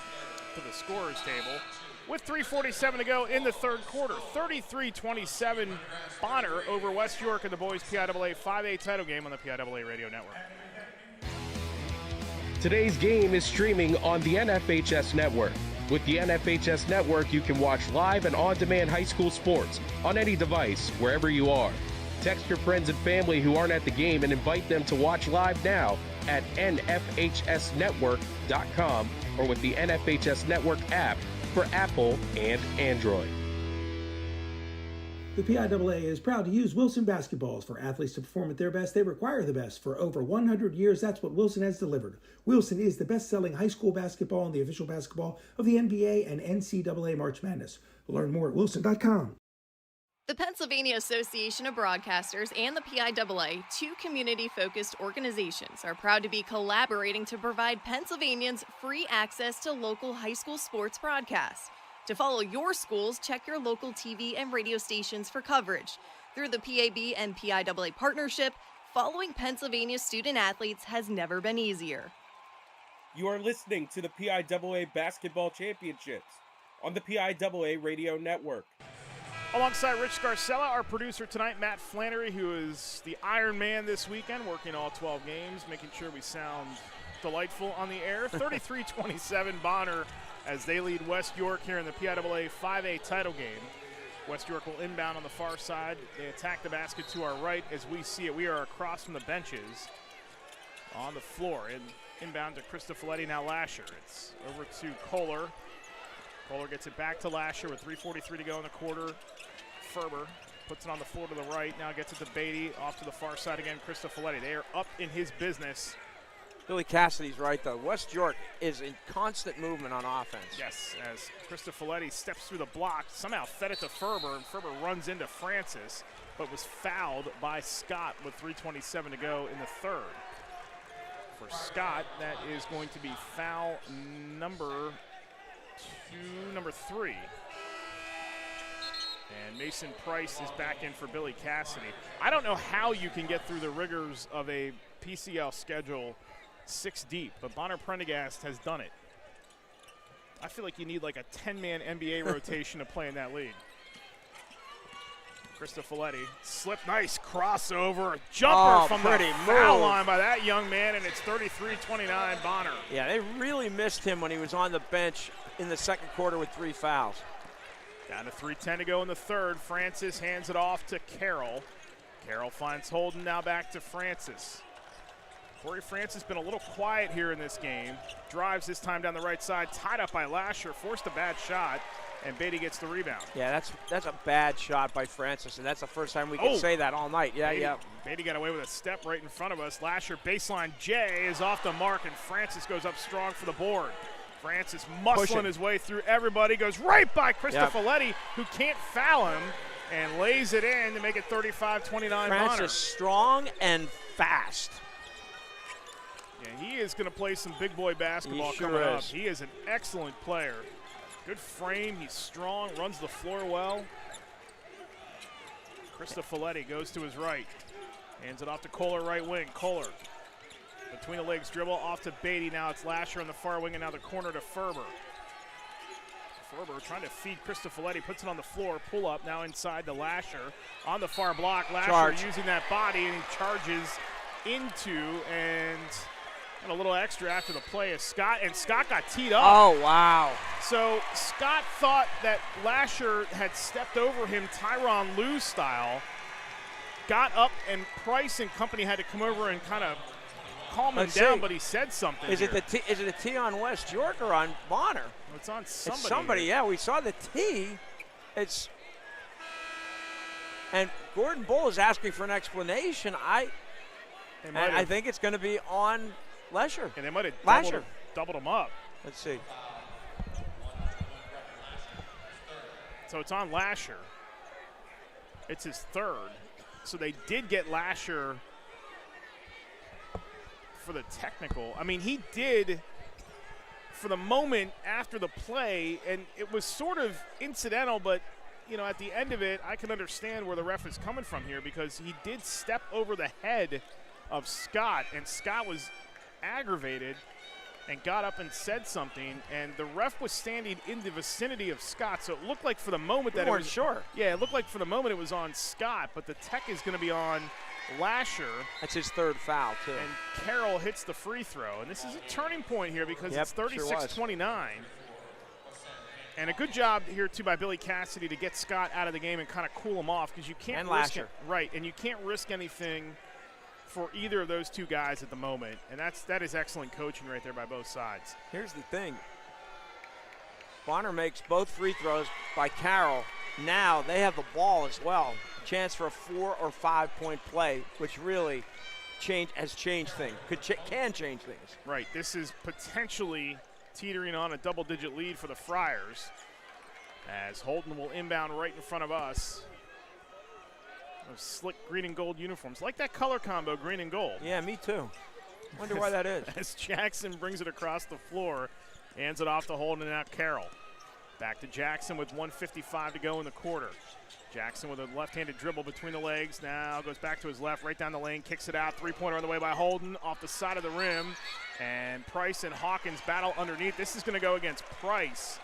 to the scorer's table. With 3:47 to go in the third quarter, 33-27 Bonner over West York in the boys PIAA 5A title game on the PIAA Radio Network. Today's game is streaming on the NFHS Network. With the NFHS Network, you can watch live and on-demand high school sports on any device, wherever you are. Text your friends and family who aren't at the game and invite them to watch live now at nfhsnetwork.com or with the NFHS Network app for Apple and Android. The PIAA is proud to use Wilson basketballs. For athletes to perform at their best, they require the best. For over 100 years, that's what Wilson has delivered. Wilson is the best-selling high school basketball and the official basketball of the NBA and NCAA March Madness. Learn more at wilson.com. The Pennsylvania Association of Broadcasters and the PIAA, 2 community-focused organizations, are proud to be collaborating to provide Pennsylvanians free access to local high school sports broadcasts. To follow your schools, check your local TV and radio stations for coverage. Through the PAB and PIAA partnership, following Pennsylvania student athletes has never been easier. You are listening to the PIAA Basketball Championships on the PIAA Radio Network. Alongside Rich Scarcella, our producer tonight, Matt Flannery, who is the Iron Man this weekend, working all 12 games, making sure we sound delightful on the air. 33-27 Bonner as they lead West York here in the PIAA 5A title game. West York will inbound on the far side. They attack the basket to our right as we see it. We are across from the benches on the floor. Inbound to Krista Folletti, now Lasher. It's over to Kohler. Kohler gets it back to Lasher with 3:43 to go in the quarter. Ferber puts it on the floor to the right, now gets it to Beatty, off to the far side again, Krista Folletti. They are up in his business. Billy Cassidy's right, though. West York is in constant movement on offense. Yes, as Krista Folletti steps through the block, somehow fed it to Ferber, and Ferber runs into Francis, but was fouled by Scott with 3:27 to go in the third. For Scott, that is going to be foul number 3. And Mason Price is back in for Billy Cassidy. I don't know how you can get through the rigors of a PCL schedule 6 deep, but Bonner Prendergast has done it. I feel like you need like a 10-man NBA rotation to play in that league. Krista Folletti, slip, nice crossover, jumper from the foul line by that young man, and it's 33-29 Bonner. Yeah, they really missed him when he was on the bench in the second quarter with 3 fouls. Down to 3:10 to go in the third. Francis hands it off to Carroll. Carroll finds Holden, now back to Francis. Corey Francis been a little quiet here in this game. Drives this time down the right side, tied up by Lasher, forced a bad shot. and Beatty gets the rebound. Yeah, that's a bad shot by Francis, and that's the first time we can say that all night. Yeah, Beatty, yeah. Beatty got away with a step right in front of us. Lasher baseline J is off the mark, and Francis goes up strong for the board. Francis muscling his way through everybody, goes right by Cristofoletti, who can't foul him, and lays it in to make it 35-29 Bonner. Francis strong and fast. Yeah, he is going to play some big boy basketball coming up. He is an excellent player. Good frame, he's strong, runs the floor well. Cristofoletti goes to his right. Hands it off to Kohler, right wing. Kohler between the legs, dribble off to Beatty. Now it's Lasher on the far wing, and now the corner to Ferber. Ferber trying to feed Cristofoletti, puts it on the floor, pull up, now inside to Lasher. On the far block, Lasher using that body, and he charges into, and a little extra after the play is Scott, and Scott got teed up. Oh, wow. So Scott thought that Lasher had stepped over him Tyronn Lue style, got up, and Price and company had to come over and kind of calm him down, but he said something. Is it a tee on West York or on Bonner? Well, it's on somebody. It's somebody, yeah. We saw the tee. And Gordon Bull is asking for an explanation. I think it's going to be on Lesher. And they might have doubled him up. Let's see. So it's on Lasher. It's his third. So they did get Lasher for the technical. I mean, he did for the moment after the play, and it was sort of incidental, but you know, at the end of it, I can understand where the ref is coming from here, because he did step over the head of Scott, and Scott was aggravated and got up and said something, and the ref was standing in the vicinity of Scott, so it looked like for the moment that it was sure. Yeah, it looked like for the moment it was on Scott, but the tech is going to be on Lasher. That's his third foul, too. And Carroll hits the free throw, and this is a turning point here because it's 36-29. And a good job here, too, by Billy Cassidy to get Scott out of the game and kind of cool him off, because you can't risk it. Right, and you can't risk anything for either of those two guys at the moment, and that is excellent coaching right there by both sides. Here's the thing. Bonner makes both free throws by Carroll. Now they have the ball as well. Chance for a 4 or 5 point play, which really has changed things. Can change things. Right. This is potentially teetering on a double-digit lead for the Friars, as Holden will inbound right in front of us. Those slick green and gold uniforms. Like that color combo, green and gold. Yeah, me too. Wonder why that is. As Jackson brings it across the floor, hands it off to Holden, and now Carroll. Back to Jackson with 1:55 to go in the quarter. Jackson with a left-handed dribble between the legs. Now goes back to his left, right down the lane, kicks it out. Three-pointer on the way by Holden, off the side of the rim. And Price and Hawkins battle underneath. This is going to go against Price.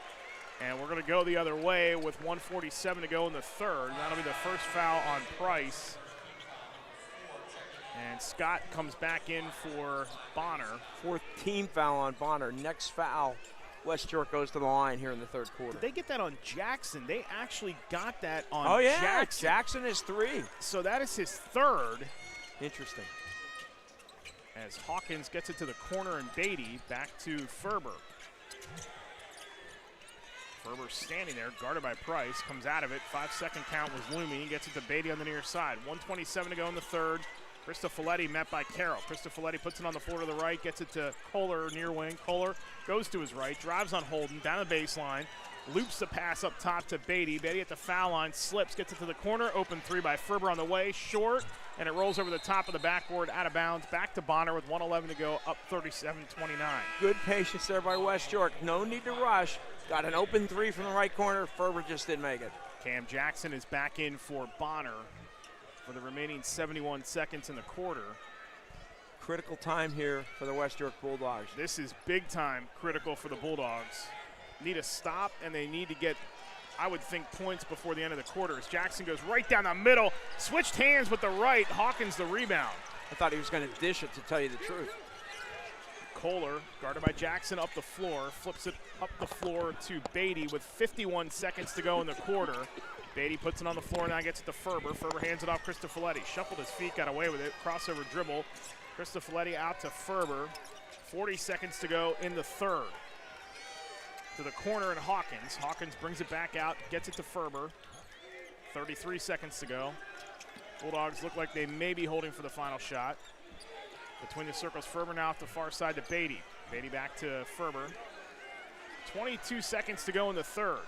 And we're going to go the other way with 1:47 to go in the third. That'll be the first foul on Price. And Scott comes back in for Bonner. Fourth team foul on Bonner. Next foul, West York goes to the line here in the third quarter. Did they get that on Jackson? They actually got that on Jackson. Jackson is 3. So that is his third. Interesting. As Hawkins gets it to the corner, and Beatty back to Ferber. Ferber standing there, guarded by Price, comes out of it. 5-second count was looming. He gets it to Beatty on the near side. 1:27 to go in the third. Cristofoletti met by Carroll. Cristofoletti puts it on the floor to the right, gets it to Kohler near wing. Kohler goes to his right, drives on Holden, down the baseline, loops the pass up top to Beatty. Beatty at the foul line, slips, gets it to the corner. Open three by Ferber on the way, short, and it rolls over the top of the backboard, out of bounds. Back to Bonner with 1:11 to go, up 37-29. Good patience there by West York. No need to rush. Got an open three from the right corner. Ferber just didn't make it. Cam Jackson is back in for Bonner for the remaining 71 seconds in the quarter. Critical time here for the West York Bulldogs. This is big time critical for the Bulldogs. Need a stop, and they need to get, I would think, points before the end of the quarter. As Jackson goes right down the middle, switched hands with the right, Hawkins the rebound. I thought he was going to dish it, to tell you the truth. Kohler, guarded by Jackson, up the floor, flips it up the floor to Beatty with 51 seconds to go in the quarter. Beatty puts it on the floor, now gets it to Ferber. Ferber hands it off Cristofoletti. Shuffled his feet, got away with it. Crossover dribble. Cristofoletti out to Ferber. 40 seconds to go in the third. to the corner and Hawkins. Hawkins brings it back out, gets it to Ferber. 33 seconds to go. Bulldogs look like they may be holding for the final shot. Between the circles, Ferber now off the far side to Beatty. Beatty back to Ferber. 22 seconds to go in the third.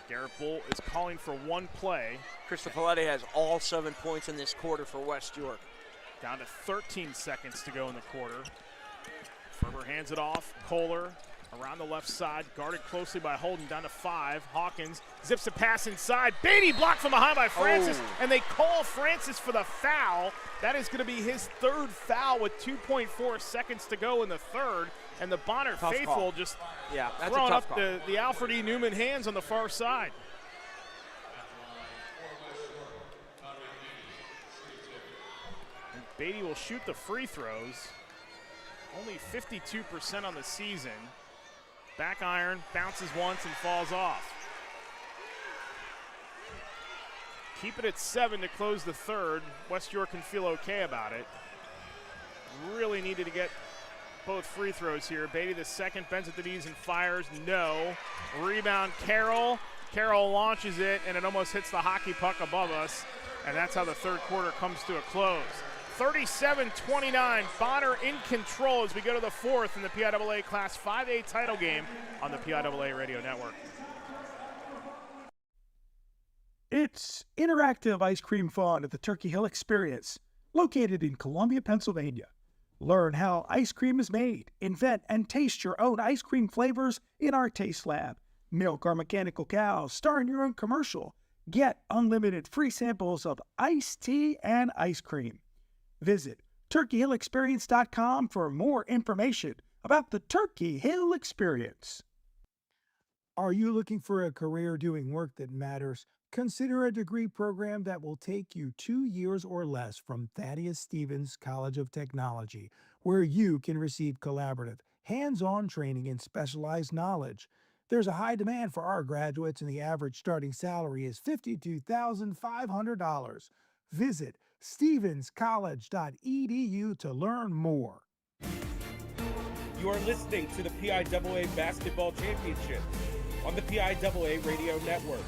Garrett Bull is calling for one play. Cristofoletti has all 7 points in this quarter for West York. Down to 13 seconds to go in the quarter. Ferber hands it off. Kohler around the left side, guarded closely by Holden, down to 5. Hawkins zips a pass inside. Beatty blocked from behind by Francis, and they call Francis for the foul. That is going to be his third foul with 2.4 seconds to go in the third. And the Bonner faithful just throwing up the Alfred E. Newman hands on the far side. And Beatty will shoot the free throws. Only 52% on the season. Back iron, bounces once and falls off. Keep it at 7 to close the third. West York can feel okay about it. Really needed to get both free throws here. Beatty the second, bends at the knees and fires. No. Rebound, Carroll. Carroll launches it, and it almost hits the hockey puck above us. And that's how the third quarter comes to a close. 37-29, Bonner in control as we go to the fourth in the PIAA Class 5A title game on the PIAA Radio Network. It's interactive ice cream fun at the Turkey Hill Experience, located in Columbia, Pennsylvania. Learn how ice cream is made, invent and taste your own ice cream flavors in our taste lab. Milk our mechanical cows, star in your own commercial. Get unlimited free samples of iced tea and ice cream. Visit turkeyhillexperience.com for more information about the Turkey Hill Experience. Are you looking for a career doing work that matters? Consider a degree program that will take you 2 years or less from Thaddeus Stevens College of Technology, where you can receive collaborative, hands-on training and specialized knowledge. There's a high demand for our graduates, and the average starting salary is $52,500. Visit stevenscollege.edu to learn more. You are listening to the PIAA Basketball Championship on the PIAA Radio Network.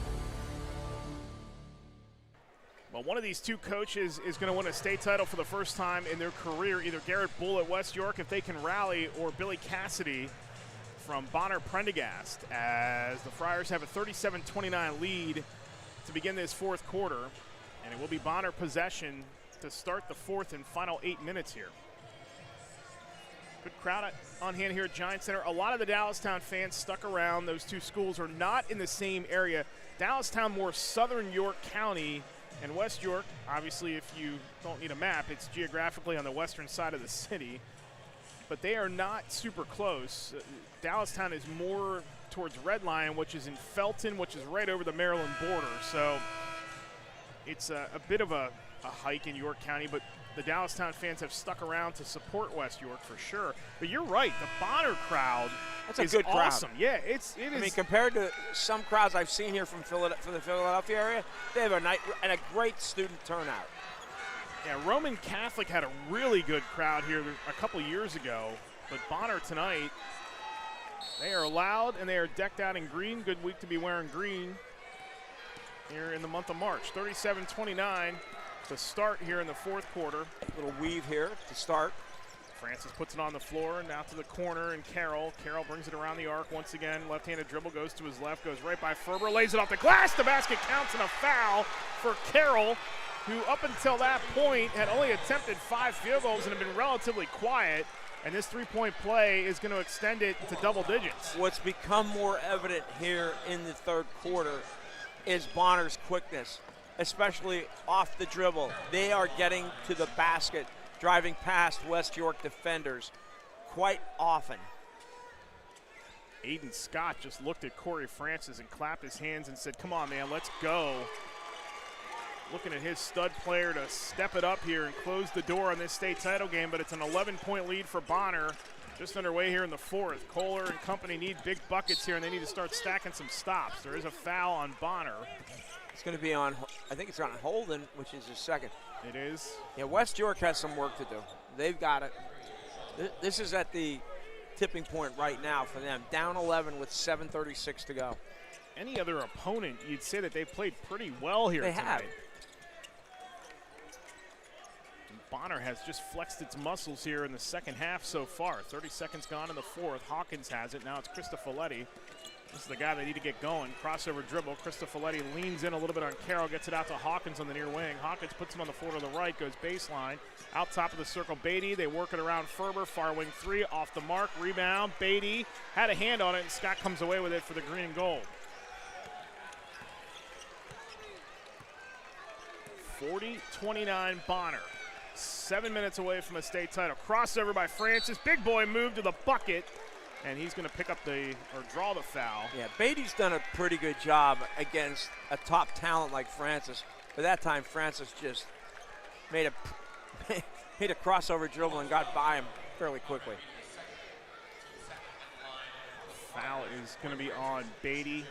Well, one of these two coaches is going to win a state title for the first time in their career, either Garrett Bull at West York, if they can rally, or Billy Cassidy from Bonner Prendergast, as the Friars have a 37-29 lead to begin this fourth quarter. And it will be Bonner possession to start the fourth and final 8 minutes here. Good crowd on hand here at Giant Center. A lot of the Dallastown fans stuck around. Those two schools are not in the same area. Dallastown more southern York County, and West York, obviously if you don't need a map, it's geographically on the western side of the city. But they are not super close. Dallastown is more towards Red Lion, which is in Felton, which is right over the Maryland border. So it's a bit of a hike in York County, but the Dallastown fans have stuck around to support West York for sure. But you're right, the Bonner crowd is good crowd. awesome. Yeah, it is. I mean, compared to some crowds I've seen here from the Philadelphia area, they have a great student turnout. Yeah, Roman Catholic had a really good crowd here a couple years ago, but Bonner tonight, they are loud and they are decked out in green. Good week to be wearing green here in the month of March. 37-29 to start here in the fourth quarter. Little weave here to start. Francis puts it on the floor, now to the corner, and Carroll brings it around the arc once again. Left-handed dribble, goes to his left, goes right by Ferber, lays it off the glass. The basket counts, and a foul for Carroll, who up until that point had only attempted 5 field goals and had been relatively quiet. And this three-point play is going to extend it to double digits. What's become more evident here in the third quarter is Bonner's quickness, especially off the dribble. They are getting to the basket, driving past West York defenders quite often. Aiden Scott just looked at Corey Francis and clapped his hands and said, come on, man, let's go. Looking at his stud player to step it up here and close the door on this state title game, but it's an 11-point lead for Bonner. Just underway here in the fourth. Kohler and company need big buckets here, and they need to start stacking some stops. There is a foul on Bonner. It's going to be on, I think it's on Holden, which is his second. It is. Yeah, West York has some work to do. They've got it. This is at the tipping point right now for them. Down 11 with 7:36 to go. Any other opponent, you'd say that they've played pretty well here They tonight. have. And Bonner has just flexed its muscles here in the second half so far. 30 seconds gone in the fourth. Hawkins has it. Now it's Cristofoletti. This is the guy they need to get going. Crossover dribble. Cristofoletti leans in a little bit on Carroll, gets it out to Hawkins on the near wing. Hawkins puts it on the floor to the right, goes baseline. Out top of the circle, Beatty. They work it around Ferber. Far wing three, off the mark. Rebound. Beatty had a hand on it, and Scott comes away with it for the green and gold. 40-29 Bonner. 7 minutes away from a state title. Crossover by Francis. Big boy move to the bucket. And he's going to pick up or draw the foul. Yeah, Beatty's done a pretty good job against a top talent like Francis. But that time, Francis just made a crossover dribble and got by him fairly quickly. Foul is going to be on Beatty,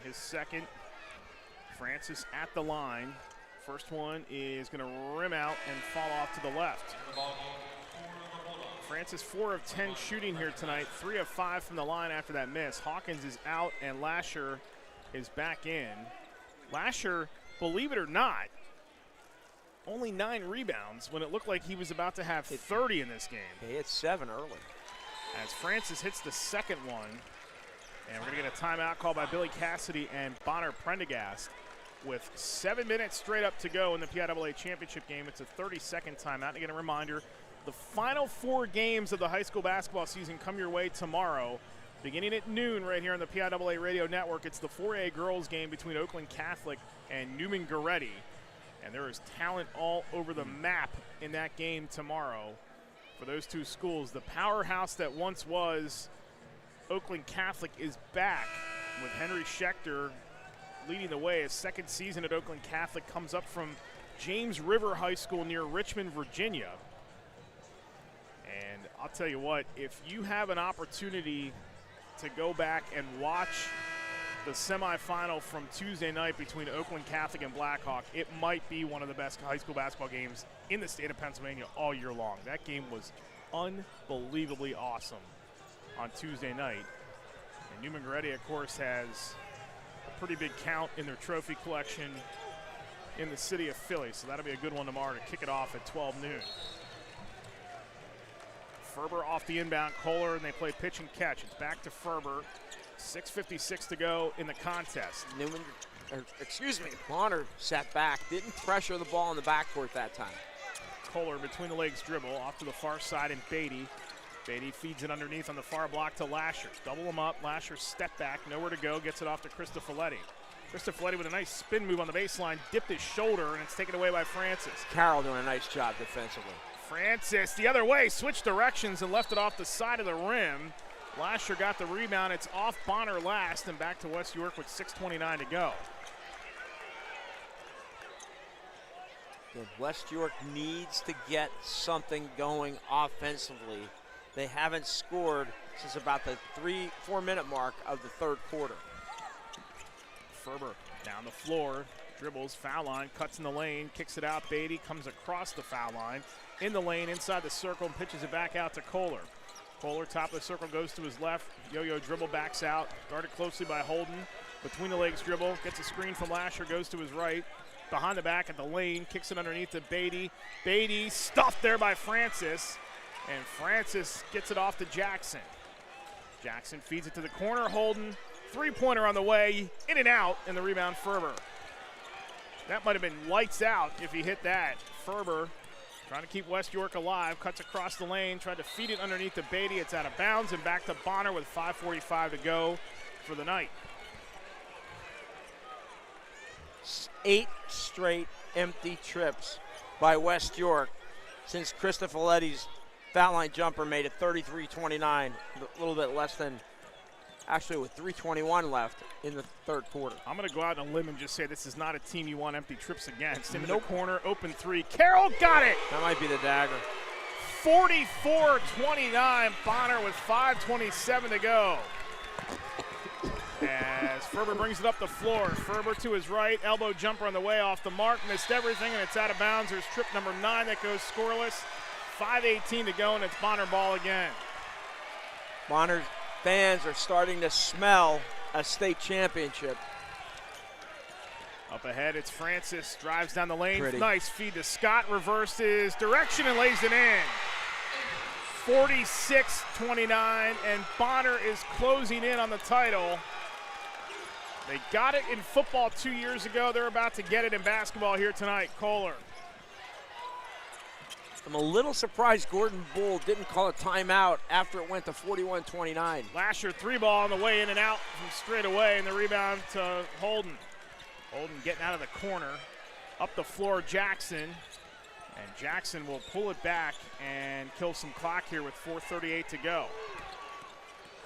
his second. Francis at the line. First one is going to rim out and fall off to the left. Francis 4 of 10 shooting here tonight, 3 of 5 from the line after that miss. Hawkins is out and Lasher is back in. Lasher, believe it or not, only 9 rebounds when it looked like he was about to have 30 in this game. He hit 7 early. As Francis hits the second one, and we're going to get a timeout called by Billy Cassidy and Bonner Prendergast. With 7 minutes straight up to go in the PIAA championship game, it's a 30-second timeout. And again, a reminder, the final 4 games of the high school basketball season come your way tomorrow. Beginning at noon right here on the PIAA radio network, it's the 4A girls game between Oakland Catholic and Newman Goretti. And there is talent all over the map in that game tomorrow for those two schools. The powerhouse that once was Oakland Catholic is back with Henry Schechter leading the way. His second season at Oakland Catholic comes up from James River High School near Richmond, Virginia. And I'll tell you what, if you have an opportunity to go back and watch the semifinal from Tuesday night between Oakland Catholic and Blackhawk, it might be one of the best high school basketball games in the state of Pennsylvania all year long. That game was unbelievably awesome on Tuesday night. And Newman Goretti, of course, has a pretty big count in their trophy collection in the city of Philly, so that'll be a good one tomorrow to kick it off at 12 noon. Ferber off the inbound, Kohler, and they play pitch and catch. It's back to Ferber. 6:56 to go in the contest. Bonner sat back, didn't pressure the ball in the backcourt that time. Kohler between the legs dribble off to the far side, and Beatty. Beatty feeds it underneath on the far block to Lasher. Double him up. Lasher step back, nowhere to go, gets it off to Cristofoletti. Cristofoletti with a nice spin move on the baseline, dipped his shoulder, and it's taken away by Francis. Carroll doing a nice job defensively. Francis the other way, switched directions and left it off the side of the rim. Lasher got the rebound. It's off Bonner last and back to West York with 6:29 to go. West York needs to get something going offensively. They haven't scored since about the 3-4 minute mark of the third quarter. Ferber down the floor, dribbles, foul line, cuts in the lane, kicks it out. Beatty comes across the foul line, in the lane, inside the circle, and pitches it back out to Kohler. Kohler, top of the circle, goes to his left. Yo-yo dribble, backs out, guarded closely by Holden. Between the legs dribble, gets a screen from Lasher, goes to his right. Behind the back at the lane, kicks it underneath to Beatty. Beatty stuffed there by Francis, and Francis gets it off to Jackson. Jackson feeds it to the corner. Holden, three-pointer on the way, in and out, and the rebound Ferber. That might have been lights out if he hit that. Ferber trying to keep West York alive, cuts across the lane, tried to feed it underneath to Beatty. It's out of bounds and back to Bonner with 5:45 to go for the night. 8 straight empty trips by West York since Cristofoletti's foul line jumper made it 33-29, a little bit less than, actually with 3:21 left in the third quarter. I'm going to go out on a limb and just say this is not a team you want empty trips against. Into the corner, open three. Carroll got it! That might be the dagger. 44-29, Bonner with 5:27 to go. As Ferber brings it up the floor. Ferber to his right, elbow jumper on the way off the mark, missed everything, and it's out of bounds. There's trip number 9 that goes scoreless. 5:18 to go, and it's Bonner ball again. Bonner fans are starting to smell a state championship. Up ahead, it's Francis. Drives down the lane. Pretty. Nice feed to Scott. Reverses direction and lays it in. 46-29, and Bonner is closing in on the title. They got it in football 2 years ago. They're about to get it in basketball here tonight. Kohler. I'm a little surprised Gordon Bull didn't call a timeout after it went to 41-29. Lasher 3-ball on the way in and out from straight away, and the rebound to Holden. Holden getting out of the corner. Up the floor, Jackson. And Jackson will pull it back and kill some clock here with 4:38 to go.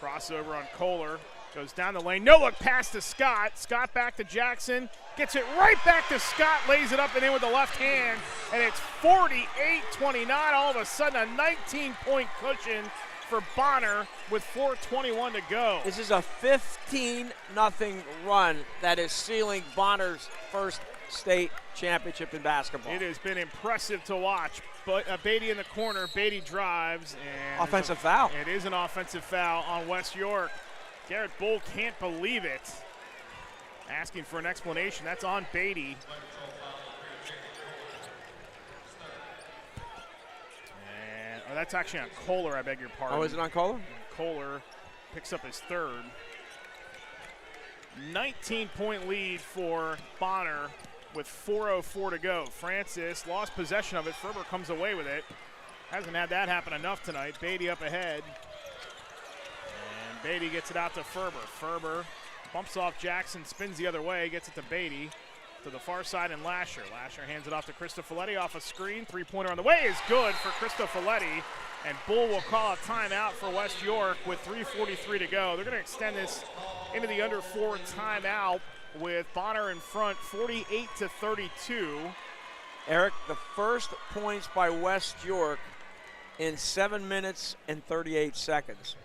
Crossover on Kohler. Goes down the lane. No look pass to Scott. Scott back to Jackson. Gets it right back to Scott. Lays it up and in with the left hand. And it's 48-29. All of a sudden a 19-point cushion for Bonner with 4:21 to go. This is a 15-0 run that is sealing Bonner's first state championship in basketball. It has been impressive to watch. But Beatty in the corner. Beatty drives. And offensive foul. It is an offensive foul on West York. Garrett Bull can't believe it. Asking for an explanation. That's on Beatty. And that's actually on Kohler, I beg your pardon. Oh, is it on Kohler? Kohler picks up his third. 19-point lead for Bonner with 4:04 to go. Francis lost possession of it. Ferber comes away with it. Hasn't had that happen enough tonight. Beatty up ahead. And Beatty gets it out to Ferber. Ferber bumps off Jackson, spins the other way, gets it to Beatty. To the far side and Lasher. Lasher hands it off to Cristofoletti off a screen. Three-pointer on the way is good for Cristofoletti. And Bull will call a timeout for West York with 3:43 to go. They're going to extend this into the under 4 timeout with Bonner in front 48-32. Eric, the first points by West York in 7 minutes and 38 seconds.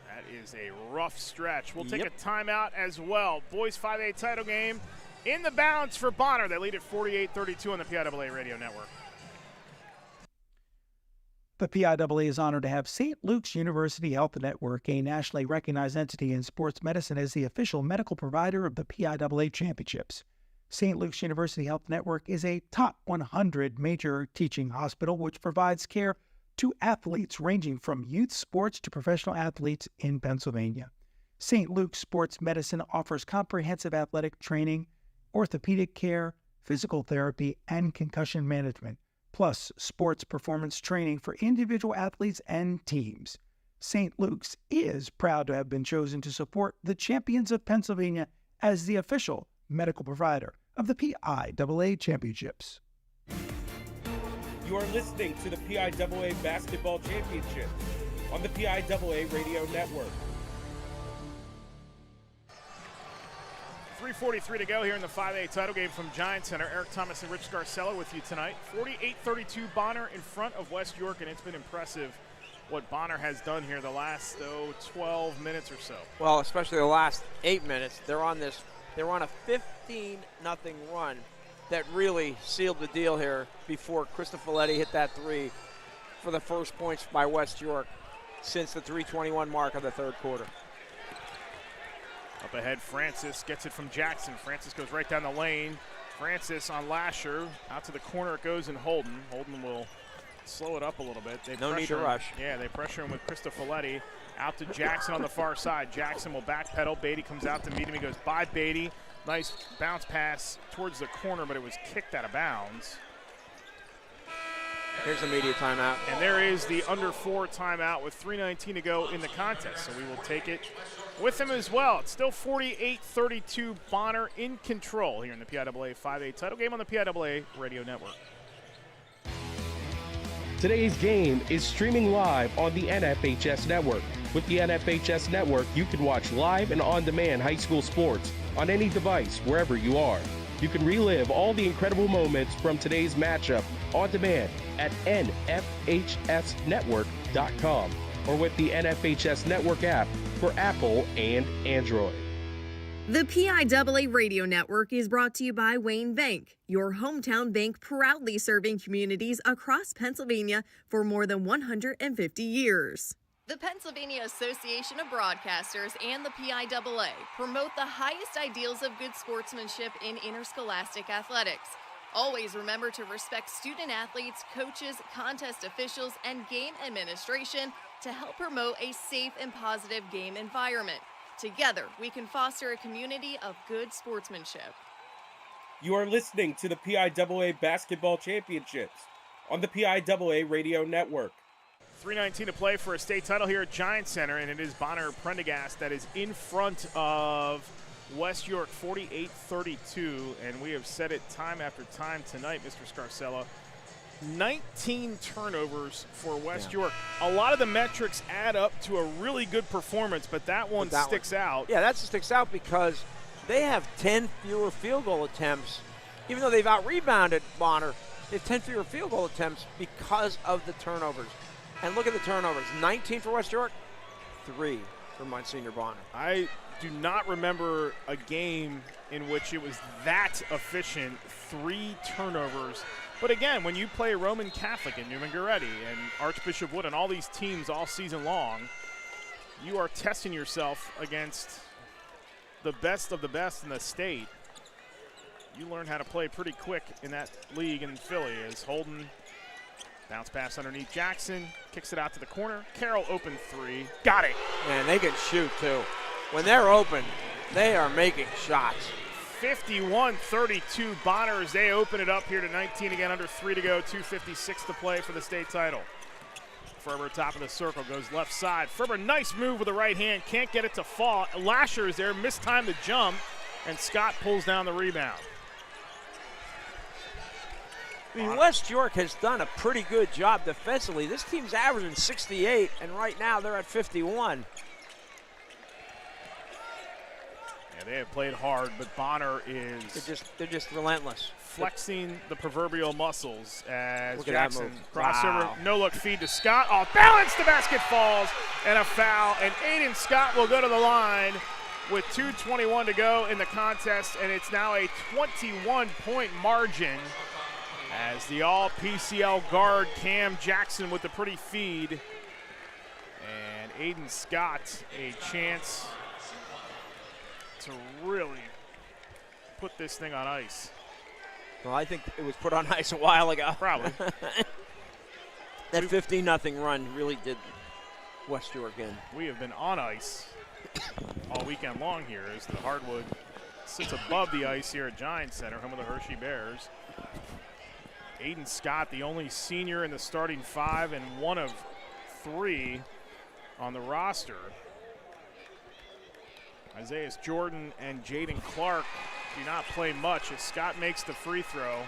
That is a rough stretch. We'll take a timeout as well. Boys 5A title game in the balance for Bonner. They lead at 48-32 on the PIAA Radio Network. The PIAA is honored to have St. Luke's University Health Network, a nationally recognized entity in sports medicine, as the official medical provider of the PIAA Championships. St. Luke's University Health Network is a top 100 major teaching hospital which provides care to athletes ranging from youth sports to professional athletes in Pennsylvania. St. Luke's Sports Medicine offers comprehensive athletic training, orthopedic care, physical therapy, and concussion management, plus sports performance training for individual athletes and teams. St. Luke's is proud to have been chosen to support the Champions of Pennsylvania as the official medical provider of the PIAA Championships. You are listening to the PIAA Basketball Championship on the PIAA Radio Network. 3:43 to go here in the 5A title game from Giant Center. Eric Thomas and Rich Scarcella with you tonight. 48-32 Bonner in front of West York, and it's been impressive what Bonner has done here the last 12 minutes or so. Well, especially the last 8 minutes. They're on a 15-0 run that really sealed the deal here before Cristofoletti hit that three for the first points by West York since the 3:21 mark of the third quarter. Up ahead, Francis gets it from Jackson. Francis goes right down the lane. Francis on Lasher. Out to the corner it goes, and Holden. Holden will slow it up a little bit. No need to rush. Yeah, they pressure him with Cristofoletti. Out to Jackson on the far side. Jackson will backpedal. Beatty comes out to meet him. He goes by Beatty. Nice bounce pass towards the corner, but it was kicked out of bounds. Here's the media timeout. And there is the under 4 timeout with 3:19 to go in the contest. So we will take it with him as well. It's still 48-32 Bonner in control here in the PIAA 5A title game on the PIAA Radio Network. Today's game is streaming live on the NFHS Network. With the NFHS Network, you can watch live and on-demand high school sports on any device, wherever you are. You can relive all the incredible moments from today's matchup on demand at nfhsnetwork.com or with the NFHS Network app for Apple and Android. The PIAA Radio Network is brought to you by Wayne Bank, your hometown bank proudly serving communities across Pennsylvania for more than 150 years. The Pennsylvania Association of Broadcasters and the PIAA promote the highest ideals of good sportsmanship in interscholastic athletics. Always remember to respect student athletes, coaches, contest officials, and game administration to help promote a safe and positive game environment. Together, we can foster a community of good sportsmanship. You are listening to the PIAA Basketball Championships on the PIAA Radio Network. 3:19 to play for a state title here at Giant Center, and it is Bonner Prendergast that is in front of West York 48-32, and we have said it time after time tonight, Mr. Scarcella. 19 turnovers for West York. A lot of the metrics add up to a really good performance, but that one sticks out. Yeah, that sticks out because they have 10 fewer field goal attempts. Even though they've out-rebounded Bonner, they have 10 fewer field goal attempts because of the turnovers. And look at the turnovers. 19 for West York, 3 for Monsignor Bonner. I do not remember a game in which it was that efficient, 3 turnovers. But again, when you play Roman Catholic and Newman Goretti and Archbishop Wood and all these teams all season long, you are testing yourself against the best of the best in the state. You learn how to play pretty quick in that league in Philly. As Holden, bounce pass underneath Jackson, kicks it out to the corner. Carroll open 3, got it. Man, they can shoot too. When they're open, they are making shots. 51-32 Bonner as they open it up here to 19 again, under 3 to go, 2:56 to play for the state title. Ferber, top of the circle, goes left side. Ferber, nice move with the right hand, can't get it to fall. Lasher is there, mistimed the jump, and Scott pulls down the rebound. I mean, West York has done a pretty good job defensively. This team's averaging 68, and right now they're at 51. Yeah, they have played hard, but Bonner is they're just relentless. Flexing the proverbial muscles as Look at Jackson that move. crossover, Wow. no-look feed to Scott. Off balance, the basket falls, and a foul. And Aiden Scott will go to the line with 2:21 to go in the contest, and it's now a 21-point margin as the all-PCL guard Cam Jackson with the pretty feed. And Aiden Scott a chance to really put this thing on ice. Well, I think it was put on ice a while ago. Probably. That 15-0 run really did West York in. We have been on ice all weekend long here as the hardwood sits above the ice here at Giant Center, home of the Hershey Bears. Aiden Scott, the only senior in the starting 5 and one of 3 on the roster. Isaiah Jordan and Jaden Clark do not play much as Scott makes the free throw.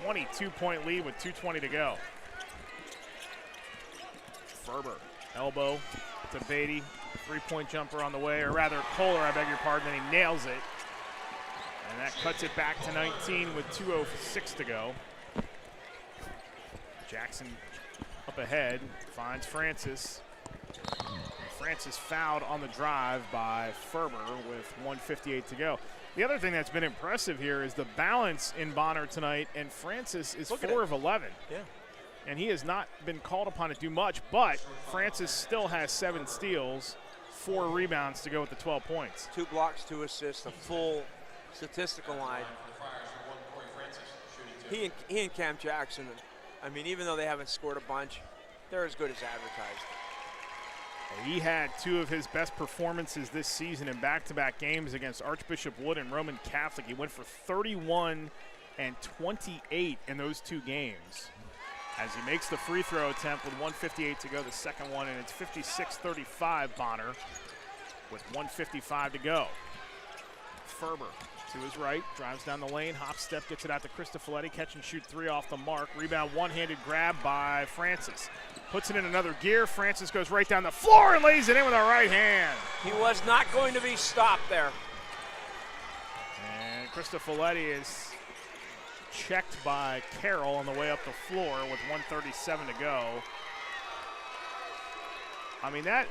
22-point lead with 2:20 to go. Ferber, elbow to Beatty. 3-point jumper on the way, or rather Kohler, I beg your pardon, and he nails it. And that cuts it back to 19 with 2:06 to go. Jackson up ahead, finds Francis. Francis fouled on the drive by Ferber with 1:58 to go. The other thing that's been impressive here is the balance in Bonner tonight, and Francis is 4 of 11. Yeah. And he has not been called upon to do much, but Francis still has 7 steals, 4 rebounds to go with the 12 points. 2 blocks, 2 assists, a full statistical line. He and Cam Jackson, I mean, even though they haven't scored a bunch, they're as good as advertised. He had 2 of his best performances this season in back-to-back games against Archbishop Wood and Roman Catholic. He went for 31 and 28 in those 2 games. As he makes the free throw attempt with 1:58 to go, the second one, and it's 56-35 Bonner with 1:55 to go. Ferber to his right, drives down the lane, hop step, gets it out to Cristofoletti, catch and shoot 3 off the mark. Rebound, one-handed grab by Francis. Puts it in another gear. Francis goes right down the floor and lays it in with a right hand. He was not going to be stopped there. And Cristofoletti is checked by Carroll on the way up the floor with 1:37 to go. I mean, that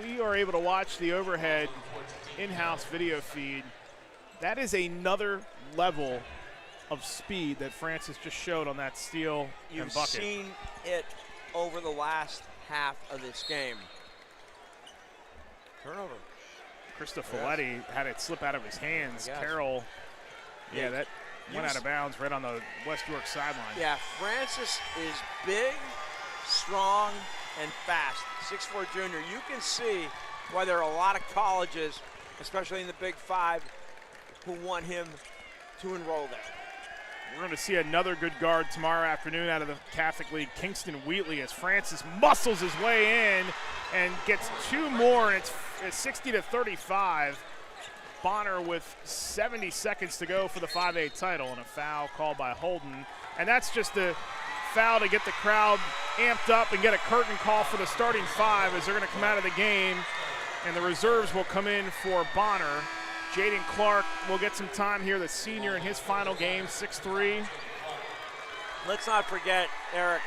we are able to watch the overhead in-house video feed. That is another level of speed that Francis just showed on that steal and bucket. You've seen it over the last half of this game. Turnover. Cristofoletti had it slip out of his hands. Yes. Carroll, that went out of bounds right on the West York sideline. Yeah, Francis is big, strong, and fast. 6'4" junior. You can see why there are a lot of colleges, especially in the Big Five, who want him to enroll there. We're going to see another good guard tomorrow afternoon out of the Catholic League, Kingston Wheatley, as Francis muscles his way in and gets 2 more, and it's 60-35. Bonner with 70 seconds to go for the 5A title, and a foul called by Holden. And that's just a foul to get the crowd amped up and get a curtain call for the starting 5 as they're going to come out of the game, and the reserves will come in for Bonner. Jaden Clark will get some time here, the senior, in his final game, 6'3". Let's not forget, Eric,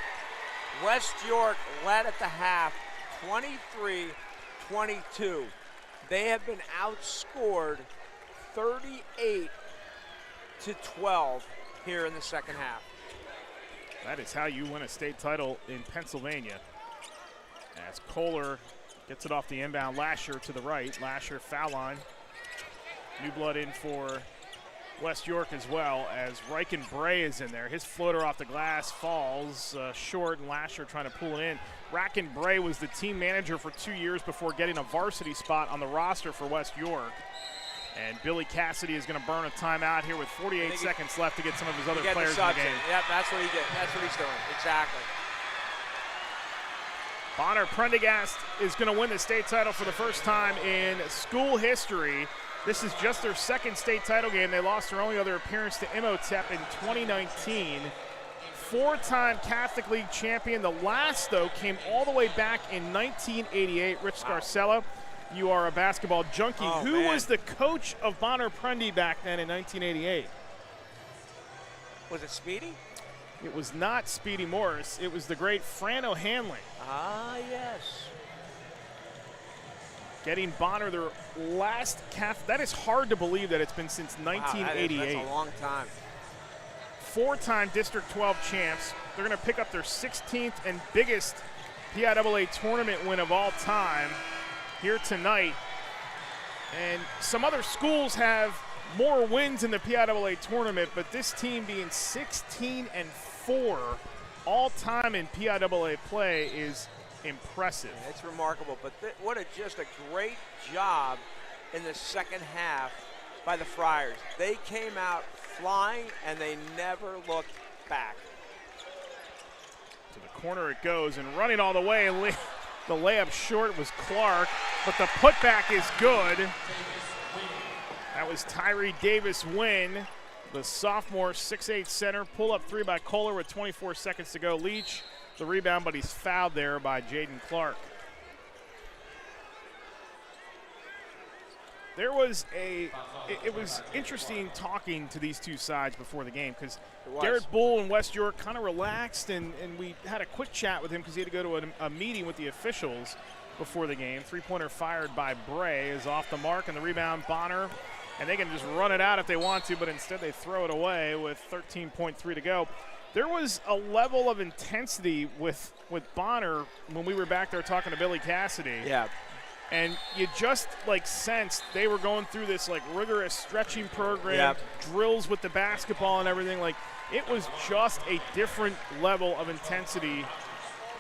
West York led at the half 23-22. They have been outscored 38-12 here in the second half. That is how you win a state title in Pennsylvania. As Kohler gets it off the inbound, Lasher to the right. Lasher foul line. New blood in for West York as well, as Reichen Bray is in there. His floater off the glass falls short, and Lasher trying to pull it in. Reichen Bray was the team manager for 2 years before getting a varsity spot on the roster for West York. And Billy Cassidy is going to burn a timeout here with 48 seconds left to get some of his other players in the game. Yep, that's what he did. That's what he's doing. Exactly. Bonner Prendergast is going to win the state title for the first time in school history. This is just their second state title game. They lost their only other appearance to Imhotep in 2019. 4-time Catholic League champion. The last, though, came all the way back in 1988. Rich Scarcella, you are a basketball junkie. Who was the coach of Bonner Prendy back then in 1988? Was it Speedy? It was not Speedy Morris. It was the great Fran O'Hanley. Ah, yes. Getting Bonner their last that is hard to believe that it's been since 1988. Wow, that's a long time. 4-time District 12 champs. They're going to pick up their 16th and biggest PIAA tournament win of all time here tonight. And some other schools have more wins in the PIAA tournament, but this team being 16-4 all time in PIAA play is impressive. It's remarkable, but just a great job in the second half by the Friars. They came out flying, and they never looked back. To the corner it goes, and running all the way, and the layup short was Clark, but the putback is good. That was Tyree Davis-Wynn, the sophomore 6'8" center. Pull-up 3 by Kohler with 24 seconds to go. Leach, the rebound, but he's fouled there by Jaden Clark. It was interesting talking to these two sides before the game, because Garrett Bull and West York kind of relaxed, and we had a quick chat with him because he had to go to a meeting with the officials before the game. Three-pointer fired by Bray is off the mark, and the rebound Bonner, and they can just run it out if they want to, but instead they throw it away with 13.3 to go. There was a level of intensity with Bonner when we were back there talking to Billy Cassidy. Yeah. And you just sensed they were going through this rigorous stretching program, drills with the basketball and everything. It was just a different level of intensity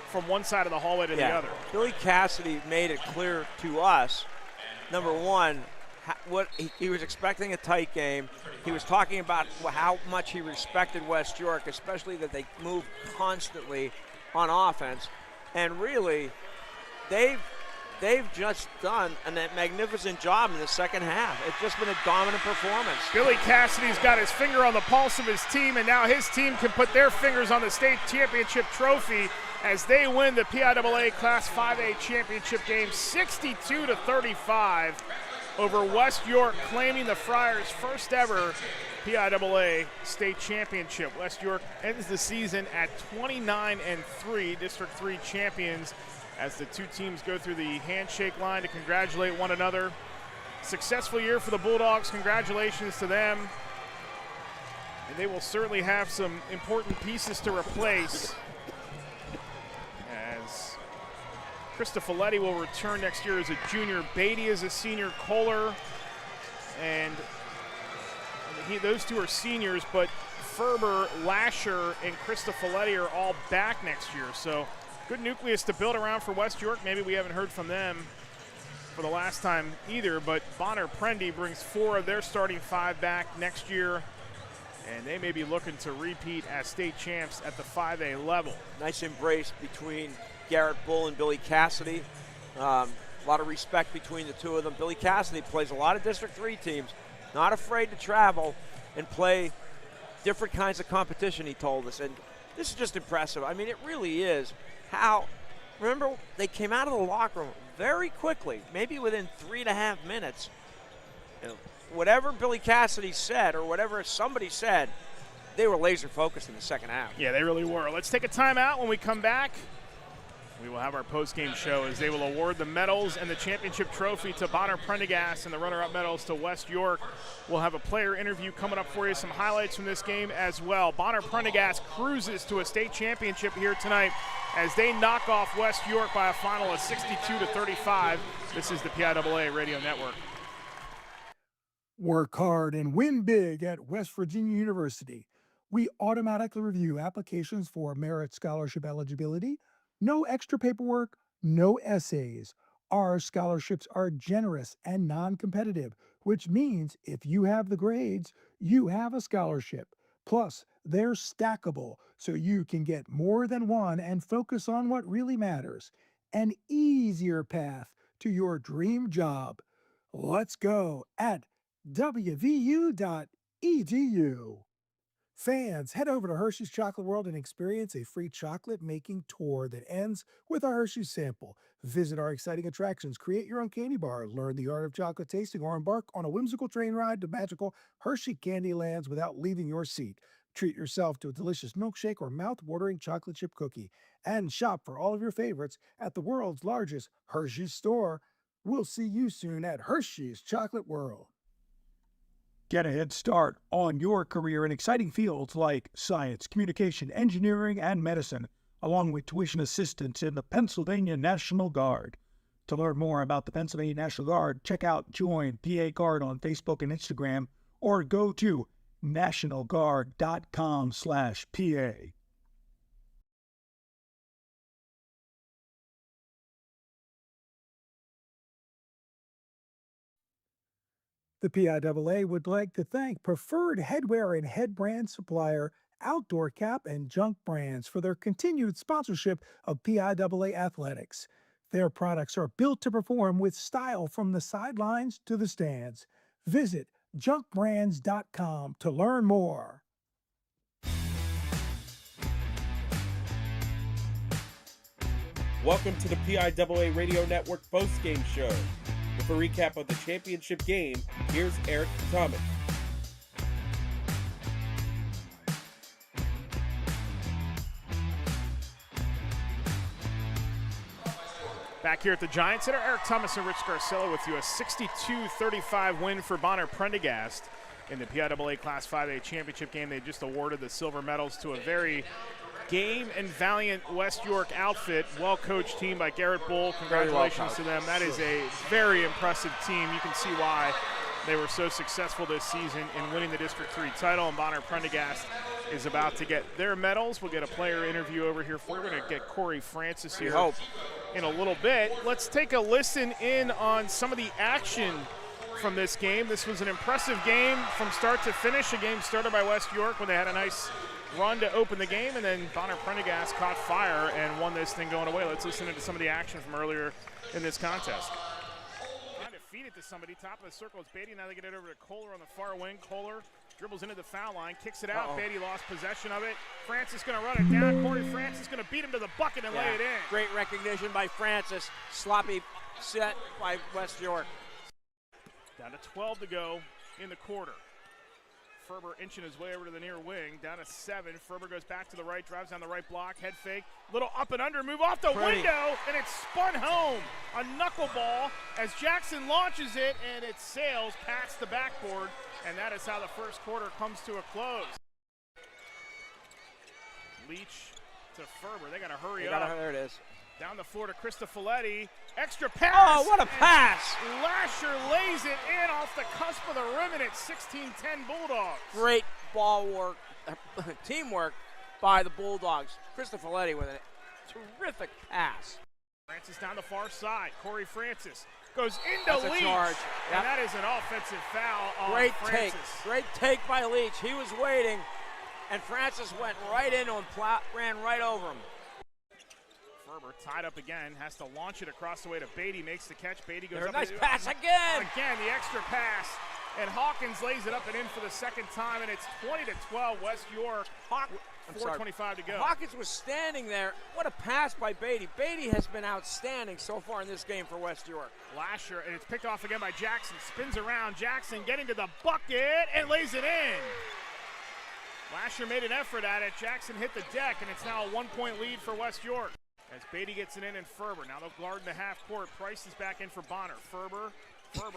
from one side of the hallway to the other. Billy Cassidy made it clear to us, number one, what he was expecting a tight game. He was talking about how much he respected West York, especially that they move constantly on offense. And really, they've just done a magnificent job in the second half. It's just been a dominant performance. Billy Cassidy's got his finger on the pulse of his team, and now his team can put their fingers on the state championship trophy as they win the PIAA Class 5A championship game 62-35 over West York, claiming the Friars' first ever PIAA state championship. West York ends the season at 29-3, District 3 champions, as the two teams go through the handshake line to congratulate one another. Successful year for the Bulldogs. Congratulations to them. And they will certainly have some important pieces to replace, as Krista Folletti will return next year as a junior. Beatty is a senior. Kohler and those two are seniors, but Ferber, Lasher, and Krista Folletti are all back next year. So good nucleus to build around for West York. Maybe we haven't heard from them for the last time either, but Bonner Prendy brings 4 of their starting 5 back next year, and they may be looking to repeat as state champs at the 5A level. Nice embrace between Garrett Bull and Billy Cassidy. A lot of respect between the two of them. Billy Cassidy plays a lot of District 3 teams, not afraid to travel and play different kinds of competition, he told us, and this is just impressive. I mean, it really is. How, remember, they came out of the locker room very quickly, maybe within 3.5 minutes. You know, whatever Billy Cassidy said or whatever somebody said, they were laser focused in the second half. Yeah, they really were. Let's take a timeout. When we come back, we will have our post-game show as they will award the medals and the championship trophy to Bonner Prendergast and the runner-up medals to West York. We'll have a player interview coming up for you, some highlights from this game as well. Bonner Prendergast cruises to a state championship here tonight as they knock off West York by a final of 62-35. This is the PIAA Radio Network. Work hard and win big at West Virginia University. We automatically review applications for merit scholarship eligibility. No extra paperwork, no essays. Our scholarships are generous and non-competitive, which means if you have the grades, you have a scholarship. Plus, they're stackable, so you can get more than one and focus on what really matters. An easier path to your dream job. Let's go at wvu.edu. Fans, head over to Hershey's Chocolate World and experience a free chocolate-making tour that ends with a Hershey's sample. Visit our exciting attractions, create your own candy bar, learn the art of chocolate tasting, or embark on a whimsical train ride to magical Hershey candy lands without leaving your seat. Treat yourself to a delicious milkshake or mouth-watering chocolate chip cookie. And shop for all of your favorites at the world's largest Hershey's store. We'll see you soon at Hershey's Chocolate World. Get a head start on your career in exciting fields like science, communication, engineering, and medicine, along with tuition assistance in the Pennsylvania National Guard. To learn more about the Pennsylvania National Guard, check out Join PA Guard on Facebook and Instagram, or go to nationalguard.com/PA. The PIAA would like to thank Preferred Headwear and Head Brand supplier Outdoor Cap and Junk Brands for their continued sponsorship of PIAA athletics. Their products are built to perform with style from the sidelines to the stands. Visit junkbrands.com to learn more. Welcome to the PIAA Radio Network postgame show. With a recap of the championship game, here's Eric Thomas. Back here at the Giant Center, Eric Thomas and Rich Garcella with you. A 62-35 win for Bonner Prendergast in the PIAA Class 5A championship game. They just awarded the silver medals to a very game and valiant West York outfit. Well-coached team by Garrett Bull. Congratulations to them. That is a very impressive team. You can see why they were so successful this season in winning the District 3 title, and Bonner Prendergast is about to get their medals. We'll get a player interview over here for you. We're going to get Corey Francis here in a little bit. Let's take a listen in on some of the action from this game. This was an impressive game from start to finish. A game started by West York when they had a nice run to open the game, and then Bonner Prendergast caught fire and won this thing going away. Let's listen into some of the action from earlier in this contest. Trying to feed it to somebody. Top of the circle is Beatty. Now they get it over to Kohler on the far wing. Kohler dribbles into the foul line, kicks it out. Beatty lost possession of it. Francis going to run it down. Corey Francis going to beat him to the bucket and lay it in. Great recognition by Francis. Sloppy set by West York. Down to 12 to go in the quarter. Ferber inching his way over to the near wing, down to 7. Ferber goes back to the right, drives down the right block, head fake, little up and under, move off the window, and it's spun home. A knuckleball as Jackson launches it, and it sails past the backboard, and that is how the first quarter comes to a close. Leach to Ferber. They got to hurry up. There it is. Down the floor to Krista Folletti. Extra pass. Oh, what a pass. Lasher lays it in off the cusp of the rim, and it's 16-10 Bulldogs. Great ball work, teamwork by the Bulldogs. Krista Folletti with a terrific pass. Francis down the far side. Corey Francis goes into That's Leach. a charge. Yep. And that is an offensive foul on Great Francis. take. Great take by Leach. He was waiting, and Francis went right into him, ran right over him. Ferber tied up again, has to launch it across the way to Beatty, makes the catch. Beatty goes There's up. a nice pass again. Again, the extra pass. And Hawkins lays it up and in for the second time, and it's 20-12 West York. 4:25 to go. Hawkins was standing there. What a pass by Beatty. Beatty has been outstanding so far in this game for West York. Lasher, and it's picked off again by Jackson. Spins around. Jackson getting to the bucket and lays it in. Lasher made an effort at it. Jackson hit the deck, and it's now a 1-point lead for West York. As Beatty gets it in and Ferber. Now they'll guard in the half court. Price is back in for Bonner. Ferber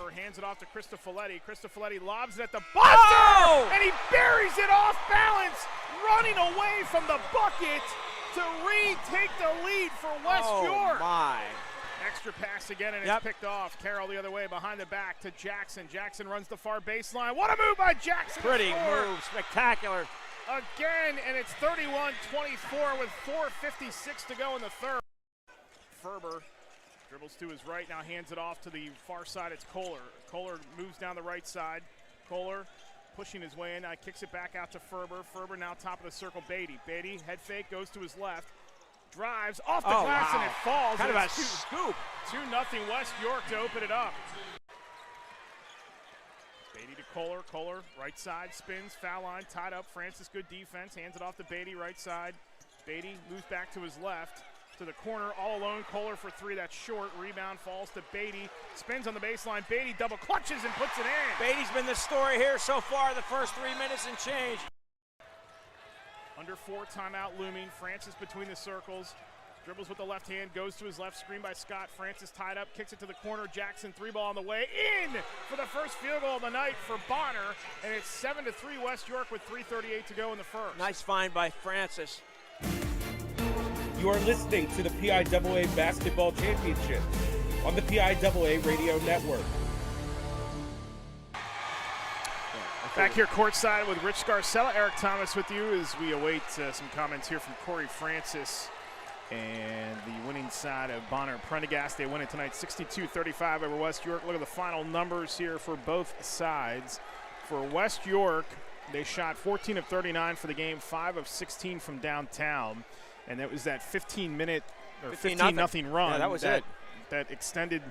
hands it off to Krista Folletti. Krista Folletti lobs it at the buster! Oh! And he buries it off balance, running away from the bucket to retake the lead for West York. Oh, my. Extra pass again, and it's picked off. Carroll the other way, behind the back to Jackson. Jackson runs the far baseline. What a move by Jackson! Pretty move, spectacular. Again, and it's 31-24 with 4:56 to go in the third. Ferber dribbles to his right, now hands it off to the far side. It's Kohler. Kohler moves down the right side. Kohler pushing his way in, now kicks it back out to Ferber. Ferber now top of the circle, Beatty. Beatty, head fake, goes to his left. Drives off the glass, and it falls. Kind of a scoop. 2-0 West York to open it up. Beatty to Kohler. Kohler, right side, spins, foul line, tied up. Francis, good defense, hands it off to Beatty, right side. Beatty moves back to his left, to the corner, all alone. Kohler for three, that's short. Rebound falls to Beatty, spins on the baseline. Beatty double clutches and puts it in. Beatty's been the story here so far, the first 3 minutes and change. Under 4, timeout looming. Francis between the circles. Dribbles with the left hand, goes to his left, screen by Scott. Francis tied up, kicks it to the corner. Jackson, 3-ball on the way. In for the first field goal of the night for Bonner. And it's 7-3 West York with 3:38 to go in the first. Nice find by Francis. You are listening to the PIAA Basketball Championship on the PIAA Radio Network. Back here courtside with Rich Scarcella. Eric Thomas with you as we await some comments here from Corey Francis and the winning side of Bonner and Prendergast. They win it tonight 62-35 over West York. Look at the final numbers here for both sides. For West York, they shot 14 of 39 for the game, 5 of 16 from downtown. And that was that 15-minute or 15-0 run. Yeah, that was it. That extended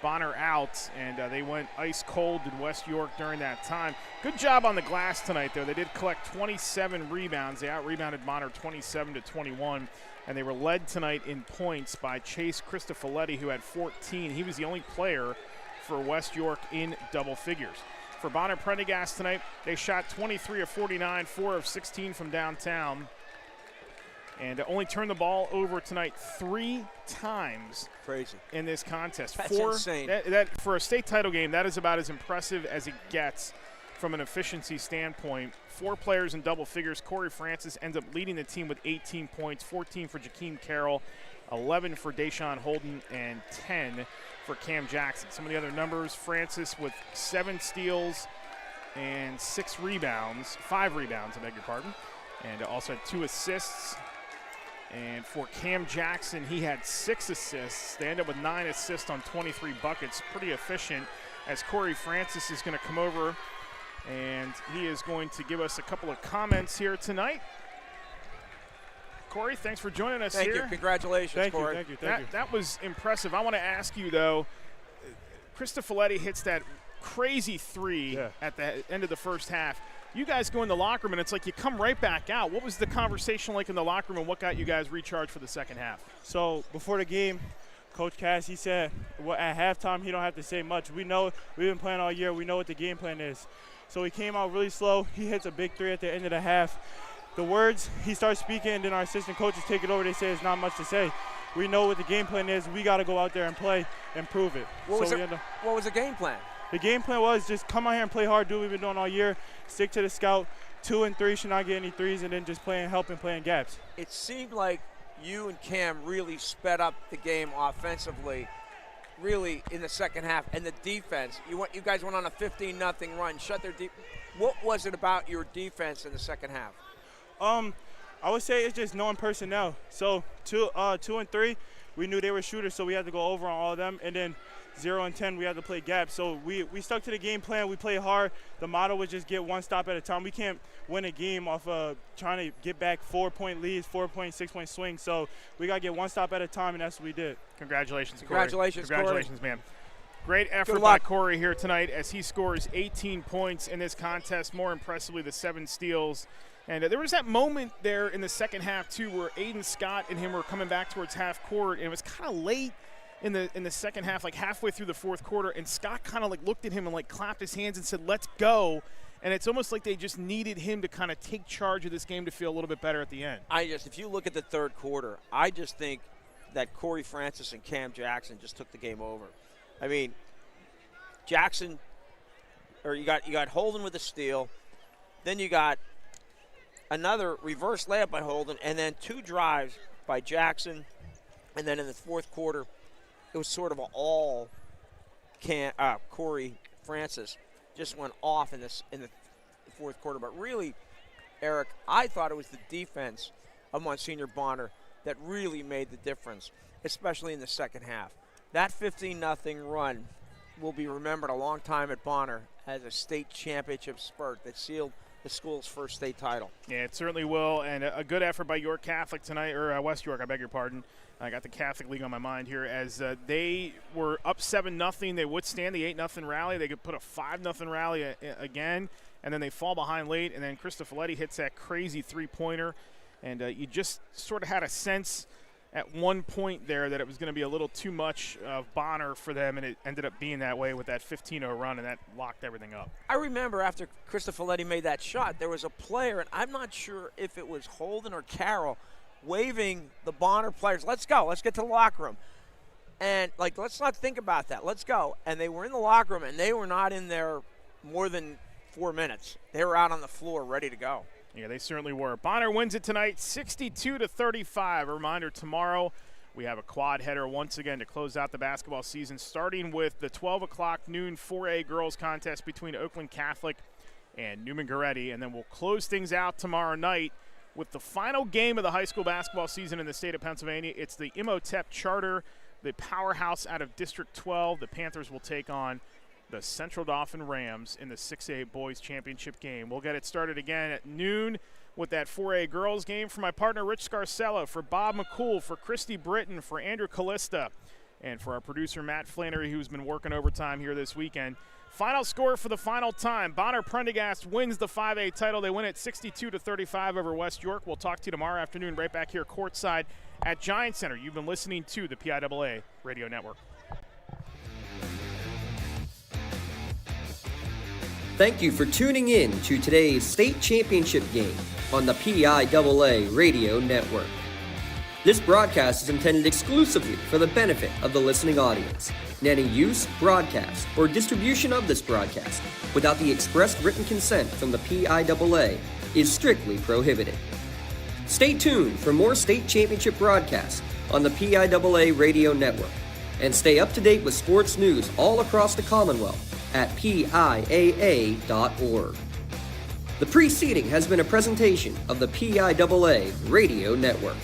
Bonner out, and they went ice cold in West York during that time. Good job on the glass tonight, though. They did collect 27 rebounds. They out-rebounded Bonner 27-21, and they were led tonight in points by Chase Cristofoletti, who had 14. He was the only player for West York in double figures. For Bonner Prendergast tonight, they shot 23 of 49, 4 of 16 from downtown, and only turned the ball over tonight 3 times. Crazy. In this contest. That's insane. That for a state title game, that is about as impressive as it gets from an efficiency standpoint. 4 players in double figures. Corey Francis ends up leading the team with 18 points, 14 for Jakeem Carroll, 11 for Deshaun Holden, and 10 for Cam Jackson. Some of the other numbers, Francis with 7 steals and 6 rebounds, 5 rebounds, I beg your pardon, and also had 2 assists. And for Cam Jackson, he had 6 assists. They end up with 9 assists on 23 buckets. Pretty efficient, as Corey Francis is going to come over, and he is going to give us a couple of comments here tonight. Corey, thanks for joining us here. Thank you. Congratulations, Corey. Thank you. That was impressive. I want to ask you, though, Cristofoletti hits that crazy 3 at the end of the first half. You guys go in the locker room, and it's like you come right back out. What was the conversation like in the locker room, and what got you guys recharged for the second half? So before the game, Coach Cass, he said, well, at halftime, he don't have to say much. We know we've been playing all year. We know what the game plan is. So he came out really slow. He hits a big 3 at the end of the half. The words, he starts speaking, and then our assistant coaches take it over. They say it's not much to say. We know what the game plan is. We got to go out there and play and prove it. What was the game plan? The game plan was just come out here and play hard, do what we've been doing all year, stick to the scout. 2 and 3 should not get any threes, and then just helping playing gaps. It seemed like you and Cam really sped up the game offensively, really in the second half, and the defense. You guys went on a 15-0 run, shut their deep. What was it about your defense in the second half? I would say it's just knowing personnel. So 2 and 3, we knew they were shooters, so we had to go over on all of them. And then 0 and 10, we had to play gap. So we stuck to the game plan. We played hard. The motto was just get one stop at a time. We can't win a game off of trying to get back 4-point leads, 4-point, 6-point swing. So we got to get one stop at a time, and that's what we did. Congratulations, Corey. Congratulations, man. Great effort by Corey here tonight as he scores 18 points in this contest. More impressively, the 7 steals. And there was that moment there in the second half, too, where Aiden Scott and him were coming back towards half court, and it was kind of late in the second half, like halfway through the fourth quarter, and Scott kind of like looked at him and like clapped his hands and said, "Let's go." And it's almost like they just needed him to kind of take charge of this game to feel a little bit better at the end. If you look at the third quarter, I just think that Corey Francis and Cam Jackson just took the game over. I mean, Jackson, or you got Holden with a steal, then you got another reverse layup by Holden, and then 2 drives by Jackson, and then in the fourth quarter, it was sort of all Corey Francis just went off in the fourth quarter. But really, Eric, I thought it was the defense of Monsignor Bonner that really made the difference, especially in the second half. That 15-0 run will be remembered a long time at Bonner as a state championship spurt that sealed the school's first state title. Yeah, it certainly will, and a good effort by York Catholic tonight, or West York, I beg your pardon. I got the Catholic League on my mind here as they were up 7-0. They withstand the 8-0 rally. They could put a 5-0 rally again, and then they fall behind late, and then Krista Folletti hits that crazy three-pointer, and you just sort of had a sense at one point there that it was going to be a little too much of Bonner for them, and it ended up being that way with that 15-0 run, and that locked everything up. I remember after Krista Folletti made that shot, there was a player, and I'm not sure if it was Holden or Carroll, waving the Bonner players, "Let's go, let's get to the locker room." And, let's not think about that. Let's go. And they were in the locker room, and they were not in there more than 4 minutes. They were out on the floor ready to go. Yeah, they certainly were. Bonner wins it tonight, 62-35. A reminder, tomorrow we have a quad header once again to close out the basketball season, starting with the 12 o'clock noon 4A girls contest between Oakland Catholic and Newman Goretti. And then we'll close things out tomorrow night with the final game of the high school basketball season in the state of Pennsylvania. It's the Imhotep Charter, the powerhouse out of District 12. The Panthers will take on the Central Dauphin Rams in the 6A Boys Championship game. We'll get it started again at noon with that 4A girls game. For my partner Rich Scarcella, for Bob McCool, for Christy Britton, for Andrew Callista, and for our producer Matt Flannery, who's been working overtime here this weekend. Final score for the final time. Bonner Prendergast wins the 5A title. They win it 62-35 over West York. We'll talk to you tomorrow afternoon right back here courtside at Giant Center. You've been listening to the PIAA Radio Network. Thank you for tuning in to today's state championship game on the PIAA Radio Network. This broadcast is intended exclusively for the benefit of the listening audience, and any use, broadcast, or distribution of this broadcast without the expressed written consent from the PIAA is strictly prohibited. Stay tuned for more state championship broadcasts on the PIAA Radio Network, and stay up to date with sports news all across the Commonwealth at PIAA.org. The preceding has been a presentation of the PIAA Radio Network.